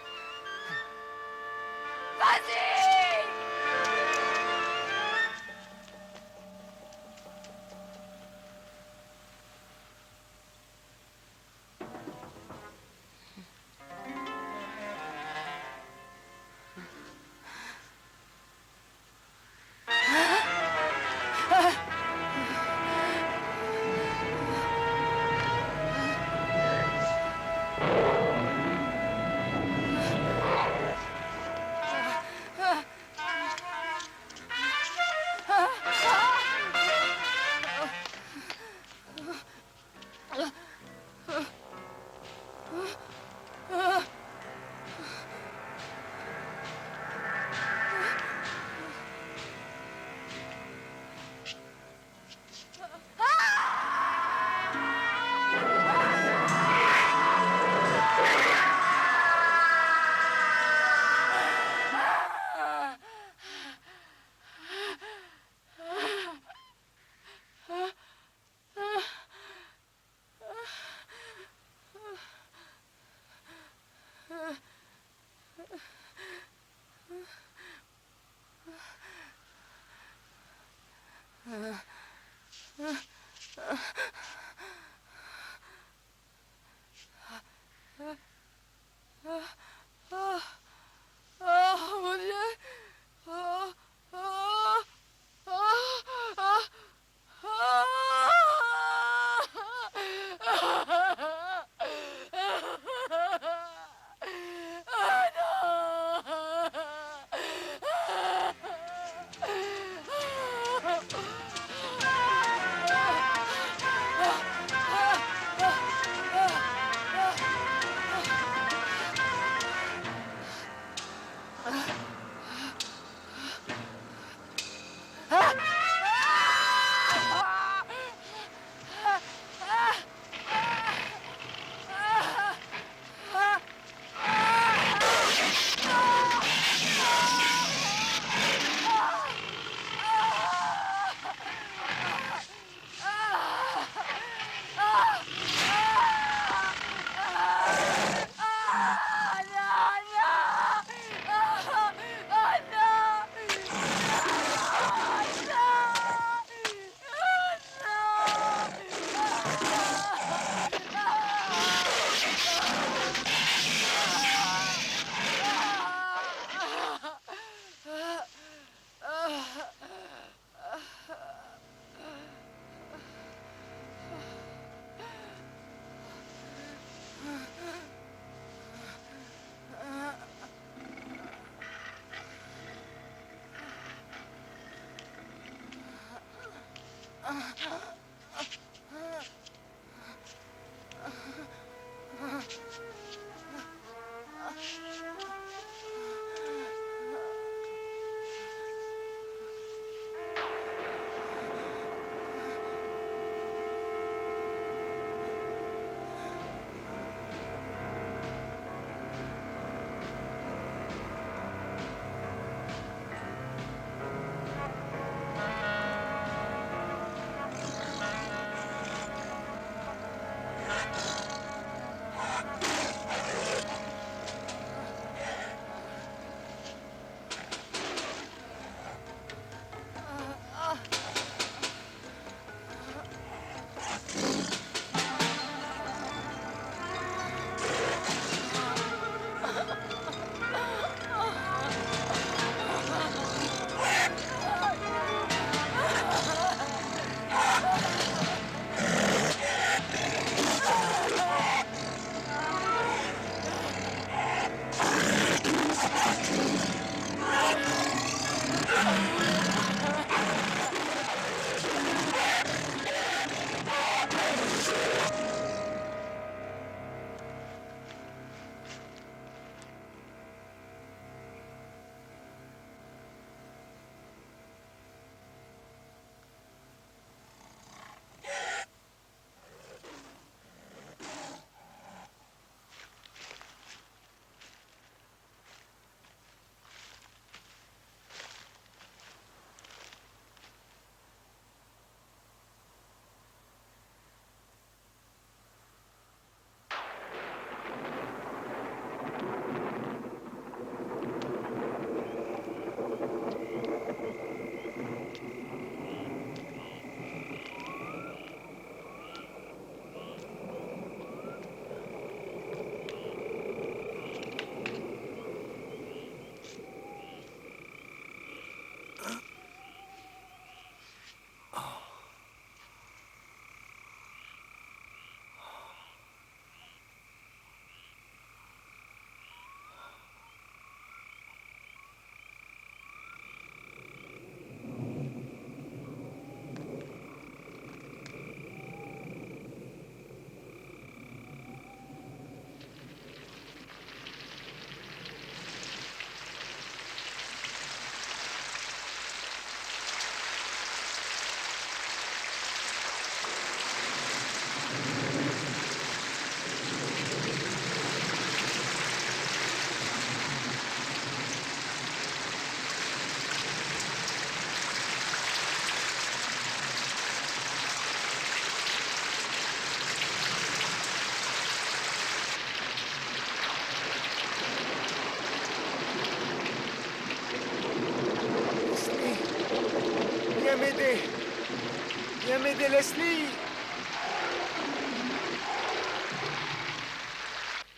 m'aider, Leslie?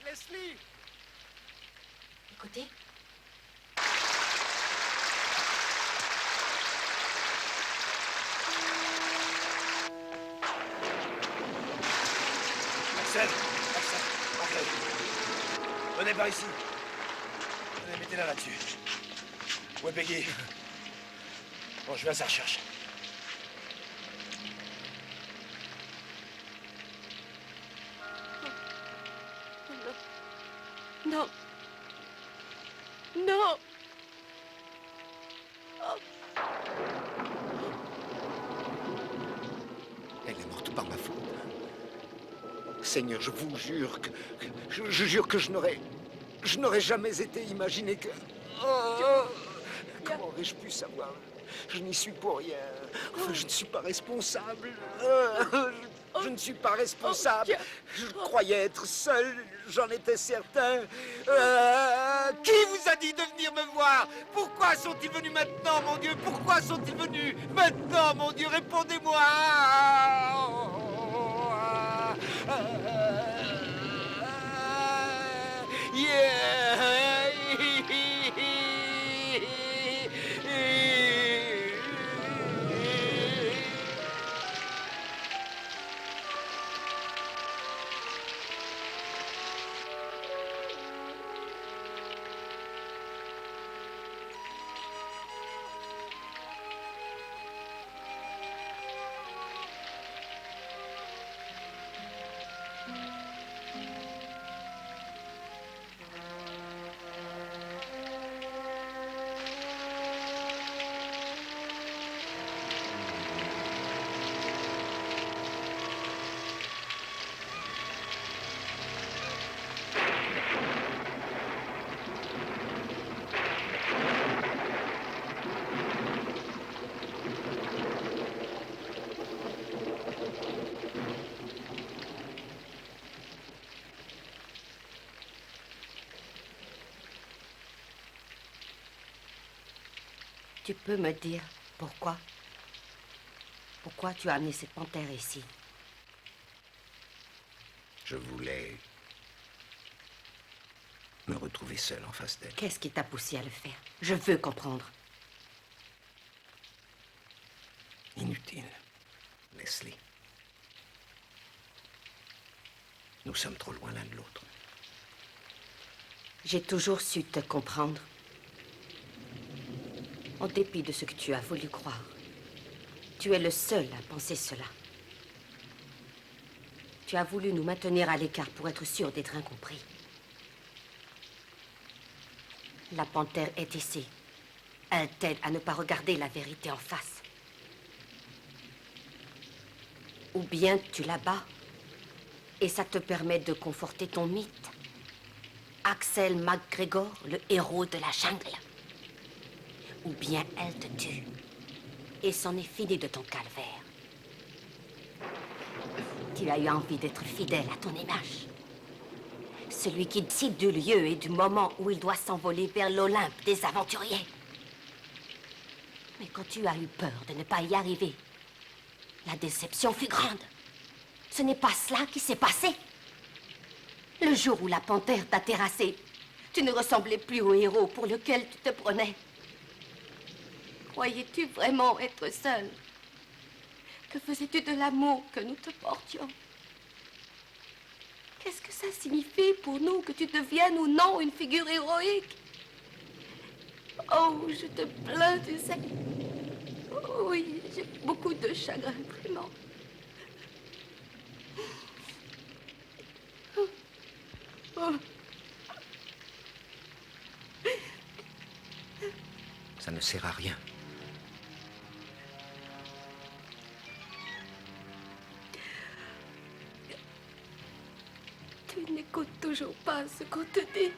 Leslie! Écoutez. Axel, entrez. Venez par ici. Venez, mettez-la là-dessus. Où est Peggy? Bon, je vais à sa recherche. Non. Non. Elle est morte par ma faute. Seigneur, je vous jure que... Je jure que je n'aurais jamais été imaginé que... Oh, comment aurais-je pu savoir? Je n'y suis pour rien. Enfin, je ne suis pas responsable. Je ne suis pas responsable. Je croyais être seul, j'en étais certain. Qui vous a dit de venir me voir? Pourquoi sont-ils venus maintenant, mon Dieu? Pourquoi sont-ils venus maintenant, mon Dieu? Répondez-moi. Tu peux me dire pourquoi? Pourquoi tu as amené cette panthère ici? Je voulais me retrouver seul en face d'elle. Qu'est-ce qui t'a poussé à le faire? Je veux comprendre. Inutile, Leslie. Nous sommes trop loin l'un de l'autre. J'ai toujours su te comprendre. En dépit de ce que tu as voulu croire, tu es le seul à penser cela. Tu as voulu nous maintenir à l'écart pour être sûr d'être incompris. La panthère est ici. Elle t'aide à ne pas regarder la vérité en face. Ou bien tu la bats et ça te permet de conforter ton mythe. Axel McGregor, le héros de la jungle. Ou bien elle te tue. Et c'en est fini de ton calvaire. Tu as eu envie d'être fidèle à ton image. Celui qui décide du lieu et du moment où il doit s'envoler vers l'Olympe des aventuriers. Mais quand tu as eu peur de ne pas y arriver, la déception fut grande. Ce n'est pas cela qui s'est passé. Le jour où la panthère t'a terrassé, tu ne ressemblais plus au héros pour lequel tu te prenais. Croyais-tu vraiment être seul? Que faisais-tu de l'amour que nous te portions? Qu'est-ce que ça signifie pour nous que tu deviennes ou non une figure héroïque? Oh, je te plains, tu sais. Oh, oui, j'ai beaucoup de chagrin, vraiment. Oh. Ça ne sert à rien. Tu n'écoutes toujours pas ce qu'on te dit.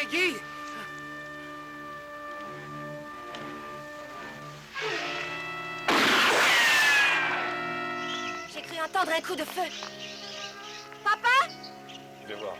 Peggy! J'ai cru entendre un coup de feu. Papa? Je vais voir.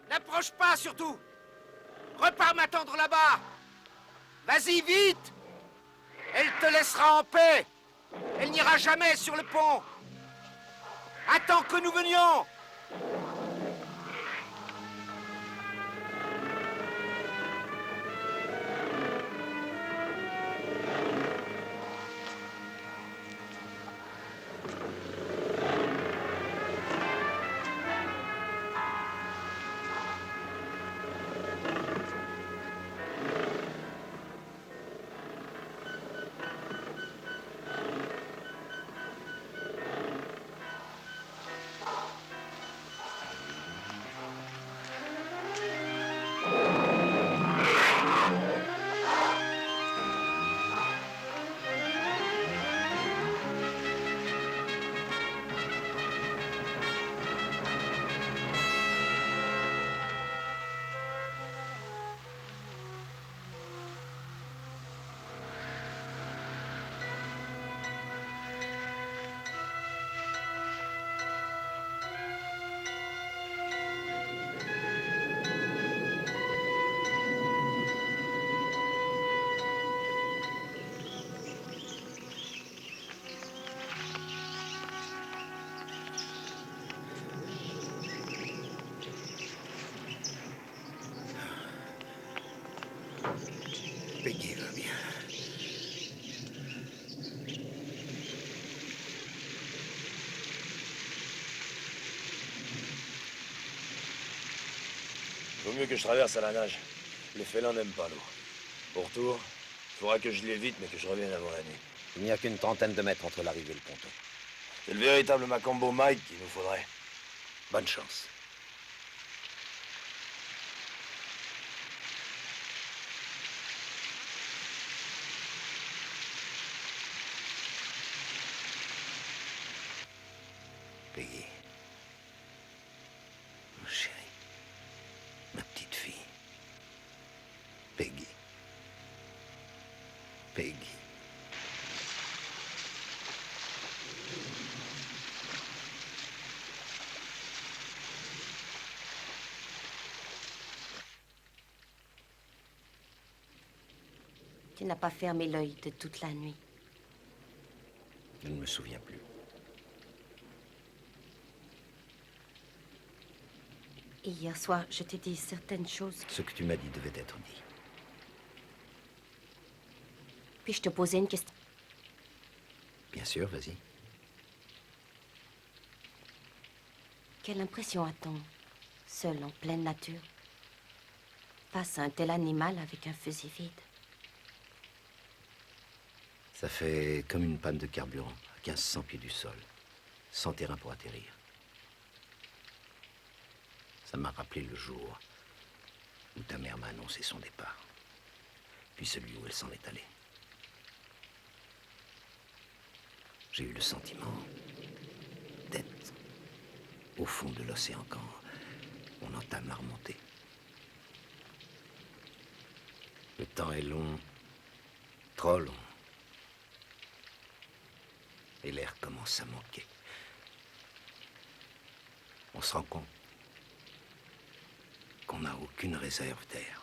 N'approche pas, surtout. Repars m'attendre là-bas. Vas-y, vite. Elle te laissera en paix. Elle n'ira jamais sur le pont. Attends que nous venions. Peggy va bien. Vaut mieux que je traverse à la nage. Les félins n'aiment pas l'eau. Au retour, il faudra que je l'évite, mais que je revienne avant la nuit. Il n'y a qu'une trentaine de mètres entre l'arrivée et le ponton. C'est le véritable Macambo Mike qu'il nous faudrait. Bonne chance. Peggy. Ma chérie. Ma petite fille. Peggy. Peggy. Tu n'as pas fermé l'œil de toute la nuit. Je ne me souviens plus. Et hier soir, je t'ai dit certaines choses. Ce que tu m'as dit devait être dit. Puis je te posais une question. Bien sûr, vas-y. Quelle impression a-t-on, seul en pleine nature, face à un tel animal avec un fusil vide? Ça fait comme une panne de carburant à 1500 pieds du sol, sans terrain pour atterrir. Ça m'a rappelé le jour où ta mère m'a annoncé son départ, puis celui où elle s'en est allée. J'ai eu le sentiment d'être au fond de l'océan quand on entame la remontée. Le temps est long, trop long. Et l'air commence à manquer. On se rend compte qu'on n'a aucune réserve d'air.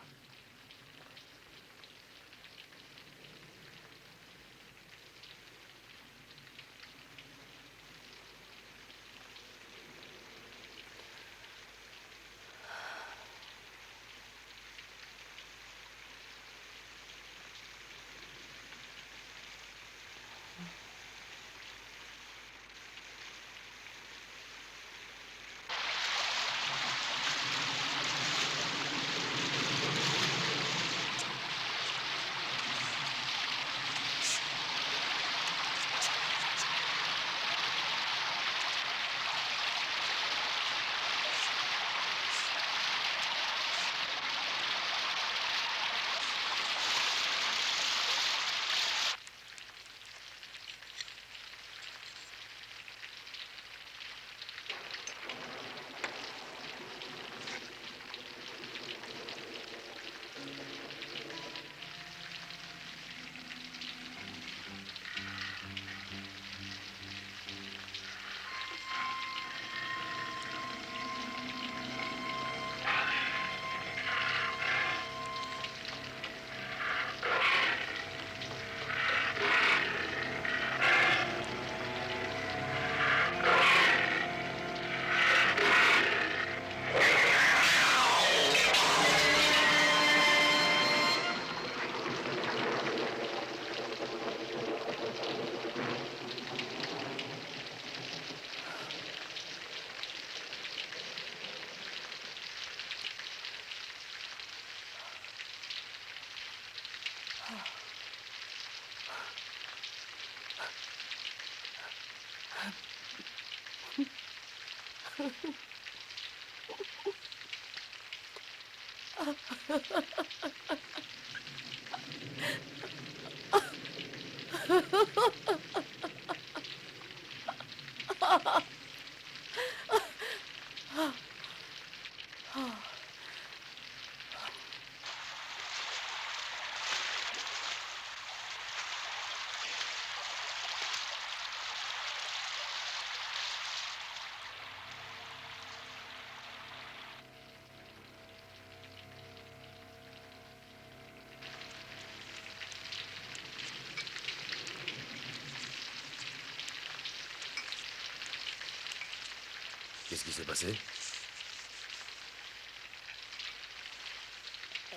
Qu'est-ce qui s'est passé?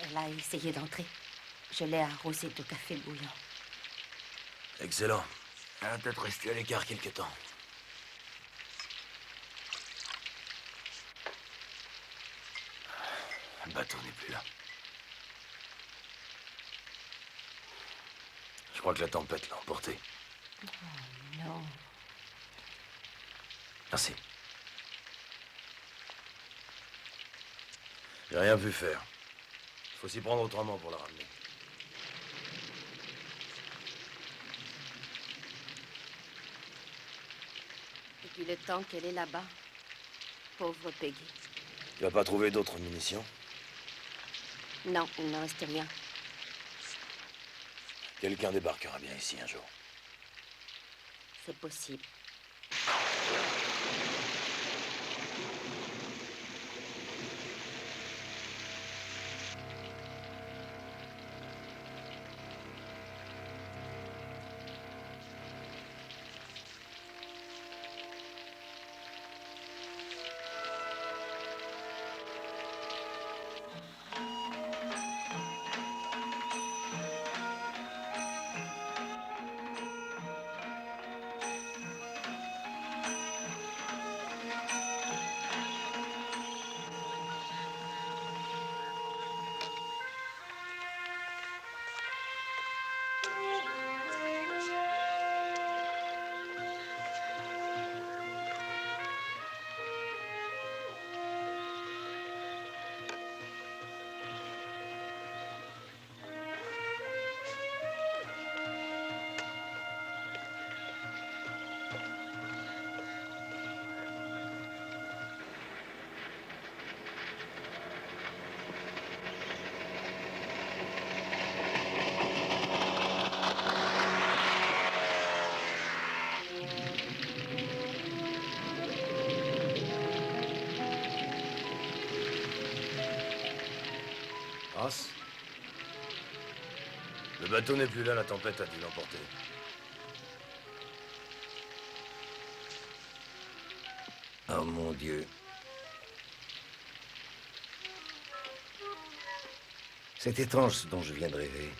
Elle a essayé d'entrer. Je l'ai arrosée de café bouillant. Excellent. Elle va peut-être rester à l'écart quelque temps. Le bateau n'est plus là. Je crois que la tempête l'a emporté. Oh non. Merci. J'ai rien pu faire. Il faut s'y prendre autrement pour la ramener. Depuis le temps qu'elle est là-bas, pauvre Peggy. Tu vas pas trouver d'autres munitions? Non, il ne reste rien. Quelqu'un débarquera bien ici un jour. C'est possible. Ross? Le bateau n'est plus là, la tempête a dû l'emporter. Oh mon Dieu. C'est étrange ce dont je viens de rêver.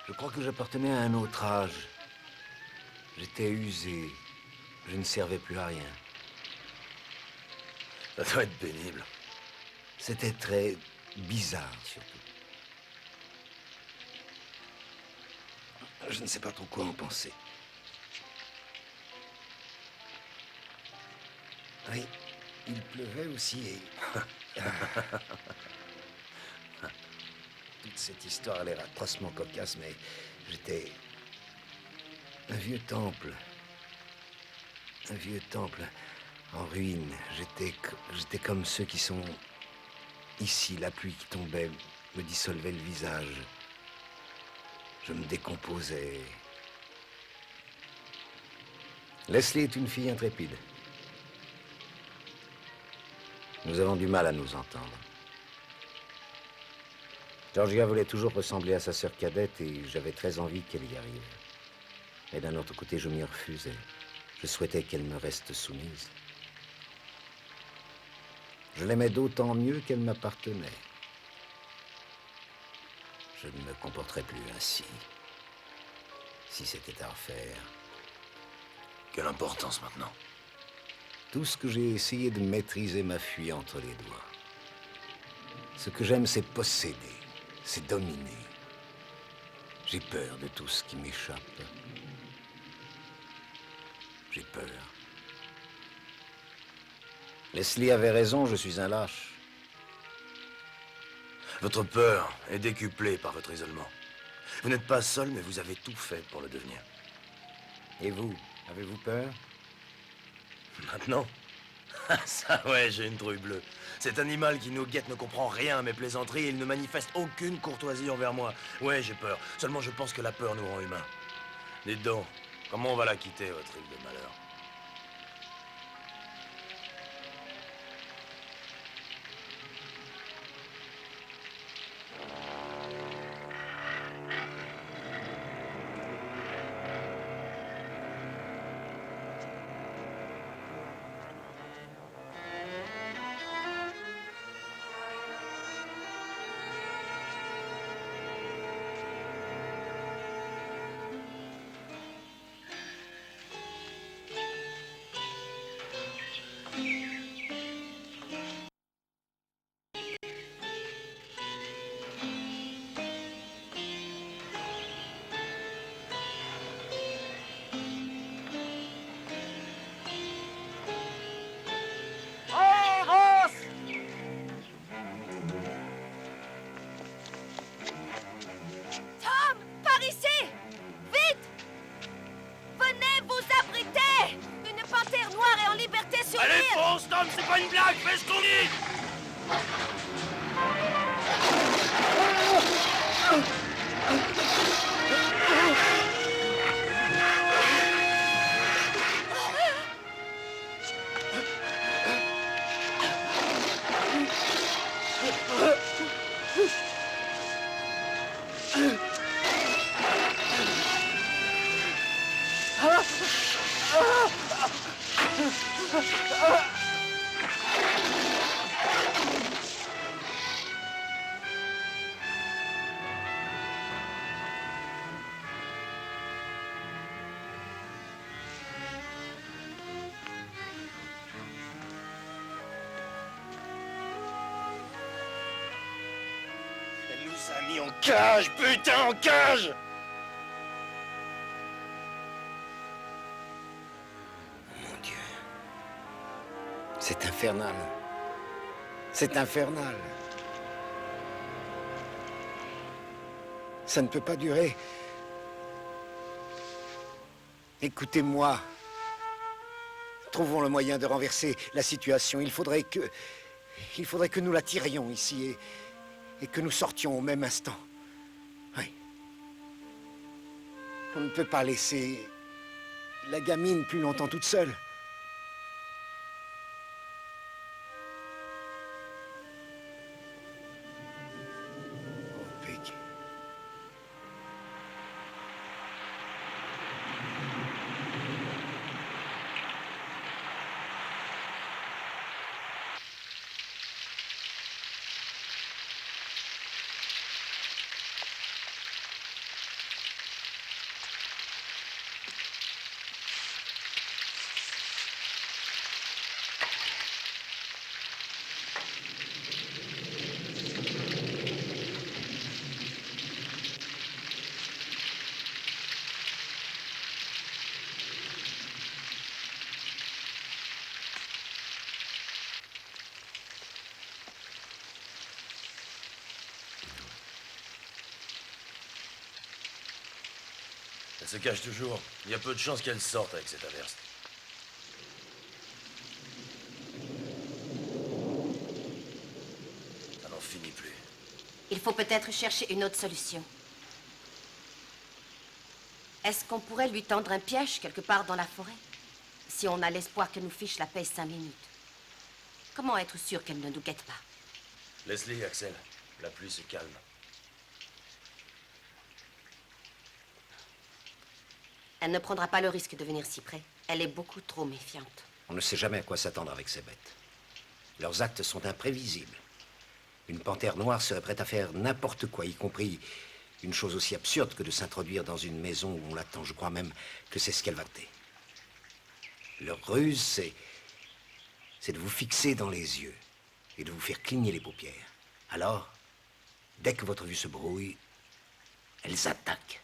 Je crois que j'appartenais à un autre âge. J'étais usé. Je ne servais plus à rien. Ça doit être pénible. C'était très bizarre, surtout. Je ne sais pas trop quoi en penser. Oui, il pleuvait aussi et... Toute cette histoire a l'air atrocement cocasse, mais j'étais... un vieux temple. Un vieux temple en ruine. J'étais comme ceux qui sont ici. La pluie qui tombait me dissolvait le visage. Je me décomposais. Leslie est une fille intrépide. Nous avons du mal à nous entendre. Georgia voulait toujours ressembler à sa sœur cadette et j'avais très envie qu'elle y arrive. Mais d'un autre côté, je m'y refusais. Je souhaitais qu'elle me reste soumise. Je l'aimais d'autant mieux qu'elle m'appartenait. Je ne me comporterais plus ainsi, si c'était à refaire. Quelle importance maintenant? Tout ce que j'ai essayé de maîtriser m'a fui entre les doigts. Ce que j'aime, c'est posséder, c'est dominer. J'ai peur de tout ce qui m'échappe. J'ai peur. Leslie avait raison, je suis un lâche. Votre peur est décuplée par votre isolement. Vous n'êtes pas seul, mais vous avez tout fait pour le devenir. Et vous, avez-vous peur? Maintenant? Ça, ouais, j'ai une trouille bleue. Cet animal qui nous guette ne comprend rien à mes plaisanteries et il ne manifeste aucune courtoisie envers moi. Ouais, j'ai peur. Seulement, je pense que la peur nous rend humains. Dites donc, comment on va la quitter, votre île de malheur? Tom, c'est pas une blague, fais ce qu'on dit! Elle nous a mis en cage, putain, en cage! Mon Dieu. C'est infernal. C'est infernal. Ça ne peut pas durer. Écoutez-moi. Trouvons le moyen de renverser la situation. Il faudrait que nous la tirions ici et que nous sortions au même instant. Oui. On ne peut pas laisser la gamine plus longtemps toute seule. Oh, Peggy. Elle se cache toujours. Il y a peu de chances qu'elle sorte avec cette averse. Ça n'en finit plus. Il faut peut-être chercher une autre solution. Est-ce qu'on pourrait lui tendre un piège quelque part dans la forêt? Si on a l'espoir qu'elle nous fiche la paix 5 minutes. Comment être sûr qu'elle ne nous guette pas? Leslie, Axel, la pluie se calme. Elle ne prendra pas le risque de venir si près. Elle est beaucoup trop méfiante. On ne sait jamais à quoi s'attendre avec ces bêtes. Leurs actes sont imprévisibles. Une panthère noire serait prête à faire n'importe quoi, y compris une chose aussi absurde que de s'introduire dans une maison où on l'attend. Je crois même que c'est ce qu'elle va tenter. Leur ruse, c'est de vous fixer dans les yeux et de vous faire cligner les paupières. Alors, dès que votre vue se brouille, elles attaquent.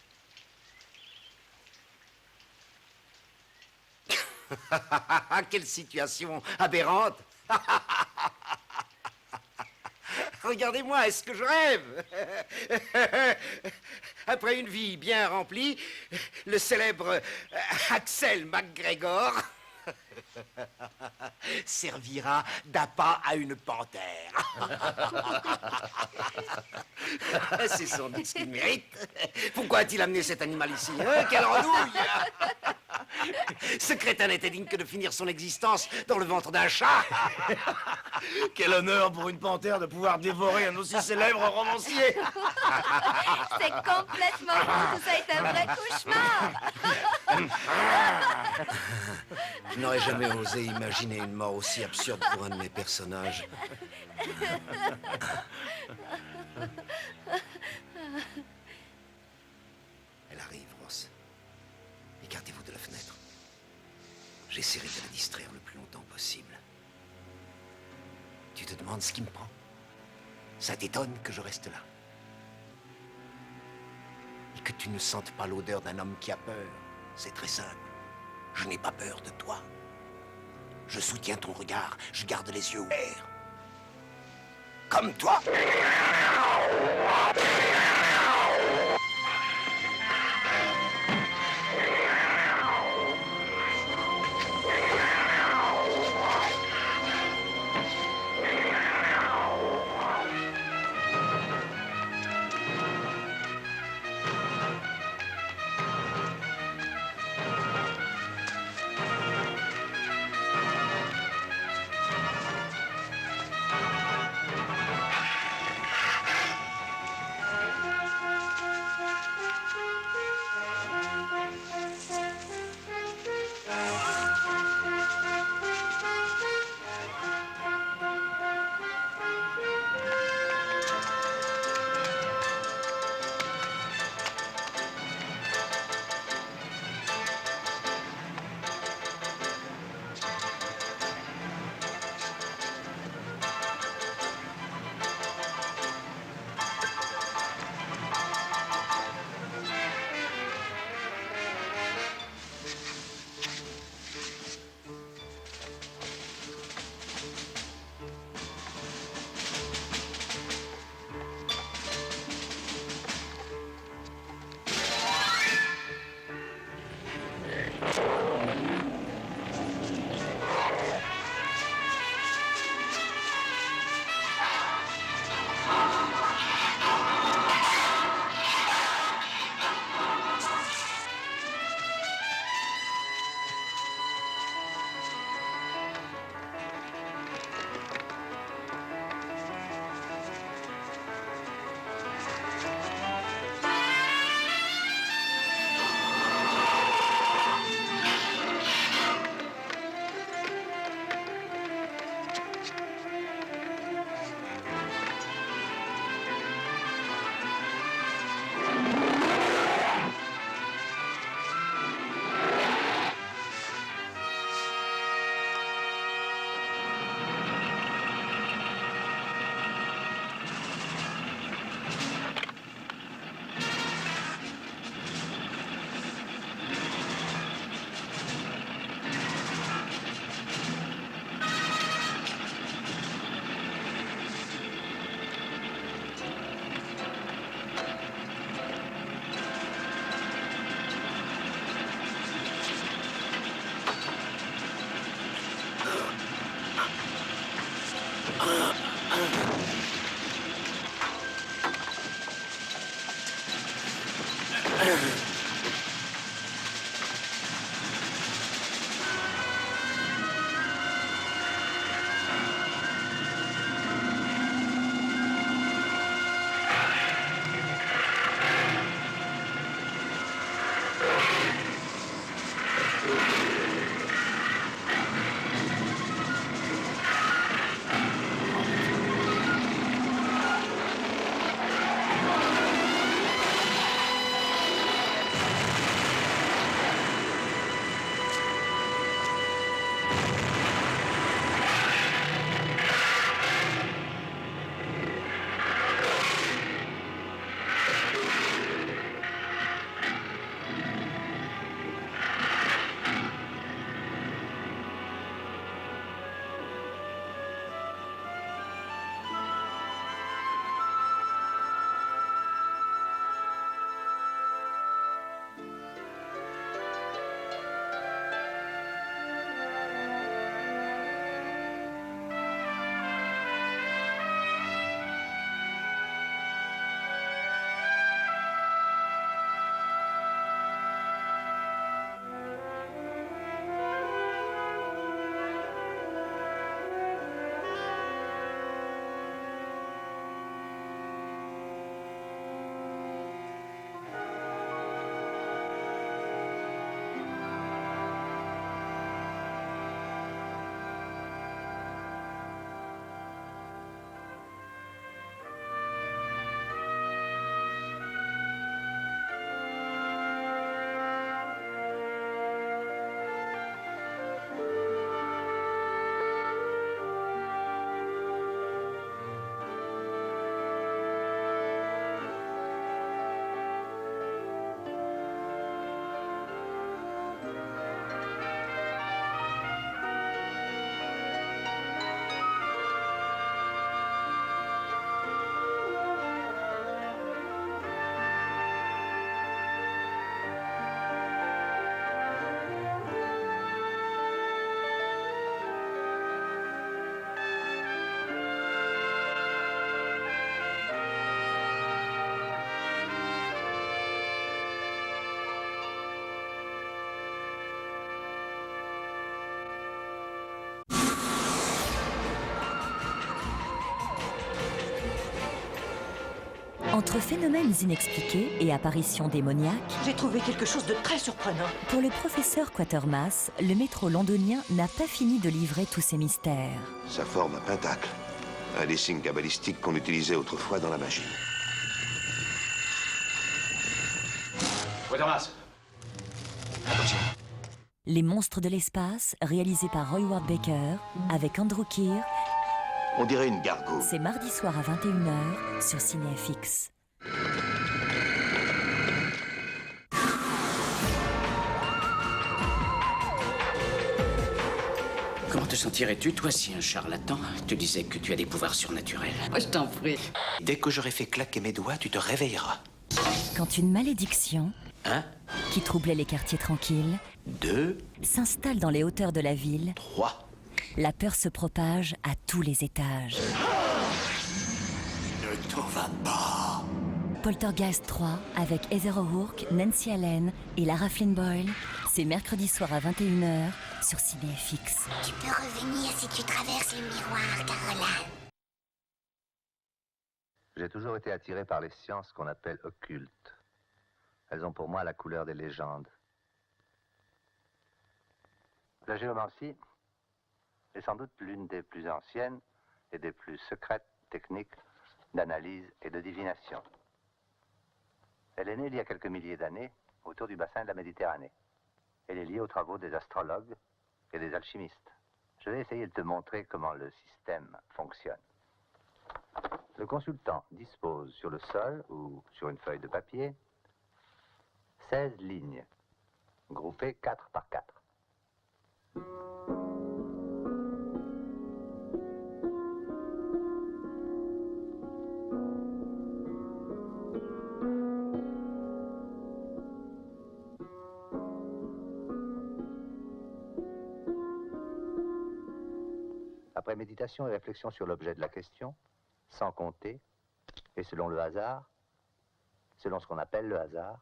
Quelle situation aberrante! Regardez-moi, est-ce que je rêve? Après une vie bien remplie, le célèbre Axel McGregor servira d'appât à une panthère. C'est sans doute ce qu'il mérite. Pourquoi a-t-il amené cet animal ici, hein? Quelle renouille! Ce crétin n'était digne que de finir son existence dans le ventre d'un chat. Quel honneur pour une panthère de pouvoir dévorer un aussi célèbre romancier. C'est complètement fou, tout ça est un vrai cauchemar. Je n'aurais jamais osé imaginer une mort aussi absurde pour un de mes personnages. Elle arrive, Ross. Écartez-vous de la fenêtre. J'essaierai de la distraire le plus longtemps possible. Tu te demandes ce qui me prend? Ça t'étonne que je reste là? Et que tu ne sentes pas l'odeur d'un homme qui a peur? C'est très simple. Je n'ai pas peur de toi. Je soutiens ton regard, je garde les yeux ouverts. Comme toi. Entre phénomènes inexpliqués et apparitions démoniaques, j'ai trouvé quelque chose de très surprenant. Pour le professeur Quatermass, le métro londonien n'a pas fini de livrer tous ses mystères. Ça forme un pentacle, un des signes cabalistiques qu'on utilisait autrefois dans la magie. Quatermass, attention. Les monstres de l'espace, réalisé par Roy Ward Baker, avec Andrew Keir. On dirait une gargouille. C'est mardi soir à 21h sur CinéFX. Comment te sentirais-tu, toi, si un charlatan te disait que tu as des pouvoirs surnaturels? Moi, je t'en prie. Dès que j'aurai fait claquer mes doigts, tu te réveilleras. Quand une malédiction, qui troublait les quartiers tranquilles, 2, s'installe dans les hauteurs de la ville, 3. La peur se propage à tous les étages. Ne t'en va pas. Poltergeist 3, avec Heather O'Rourke, Nancy Allen et Lara Flynn Boyle, c'est mercredi soir à 21h sur CinéFX. Tu peux revenir si tu traverses le miroir, Caroline. J'ai toujours été attiré par les sciences qu'on appelle occultes. Elles ont pour moi la couleur des légendes. La géomancie est sans doute l'une des plus anciennes et des plus secrètes techniques d'analyse et de divination. Elle est née il y a quelques milliers d'années autour du bassin de la Méditerranée. Elle est liée aux travaux des astrologues et des alchimistes. Je vais essayer de te montrer comment le système fonctionne. Le consultant dispose sur le sol ou sur une feuille de papier 16 lignes, groupées 4 par 4. Après méditation et réflexion sur l'objet de la question, sans compter, et selon le hasard, selon ce qu'on appelle le hasard,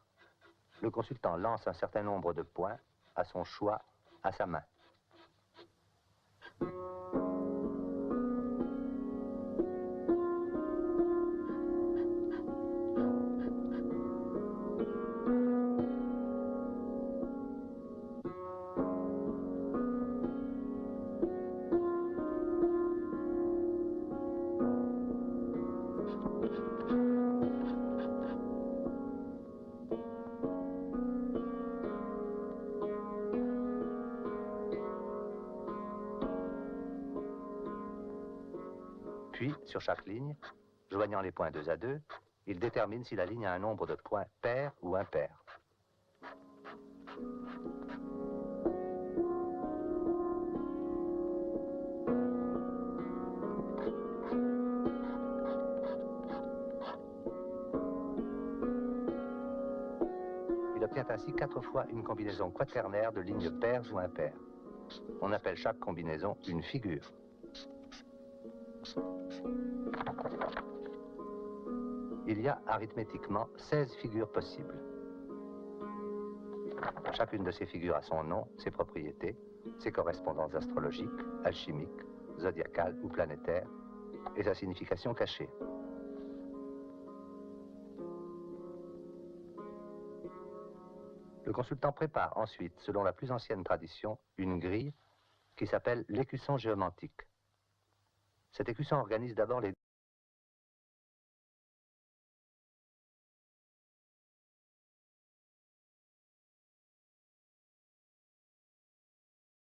le consultant lance un certain nombre de points à son choix, à sa main. Puis, sur chaque ligne, joignant les points 2 à 2, il détermine si la ligne a un nombre de points pair ou impair. Il obtient ainsi 4 fois une combinaison quaternaire de lignes paires ou impaires. On appelle chaque combinaison une figure. Il y a arithmétiquement 16 figures possibles. Chacune de ces figures a son nom, ses propriétés, ses correspondances astrologiques, alchimiques, zodiacales ou planétaires, et sa signification cachée. Le consultant prépare ensuite, selon la plus ancienne tradition, une grille qui s'appelle l'écusson géomantique. Cet écusson organise d'abord les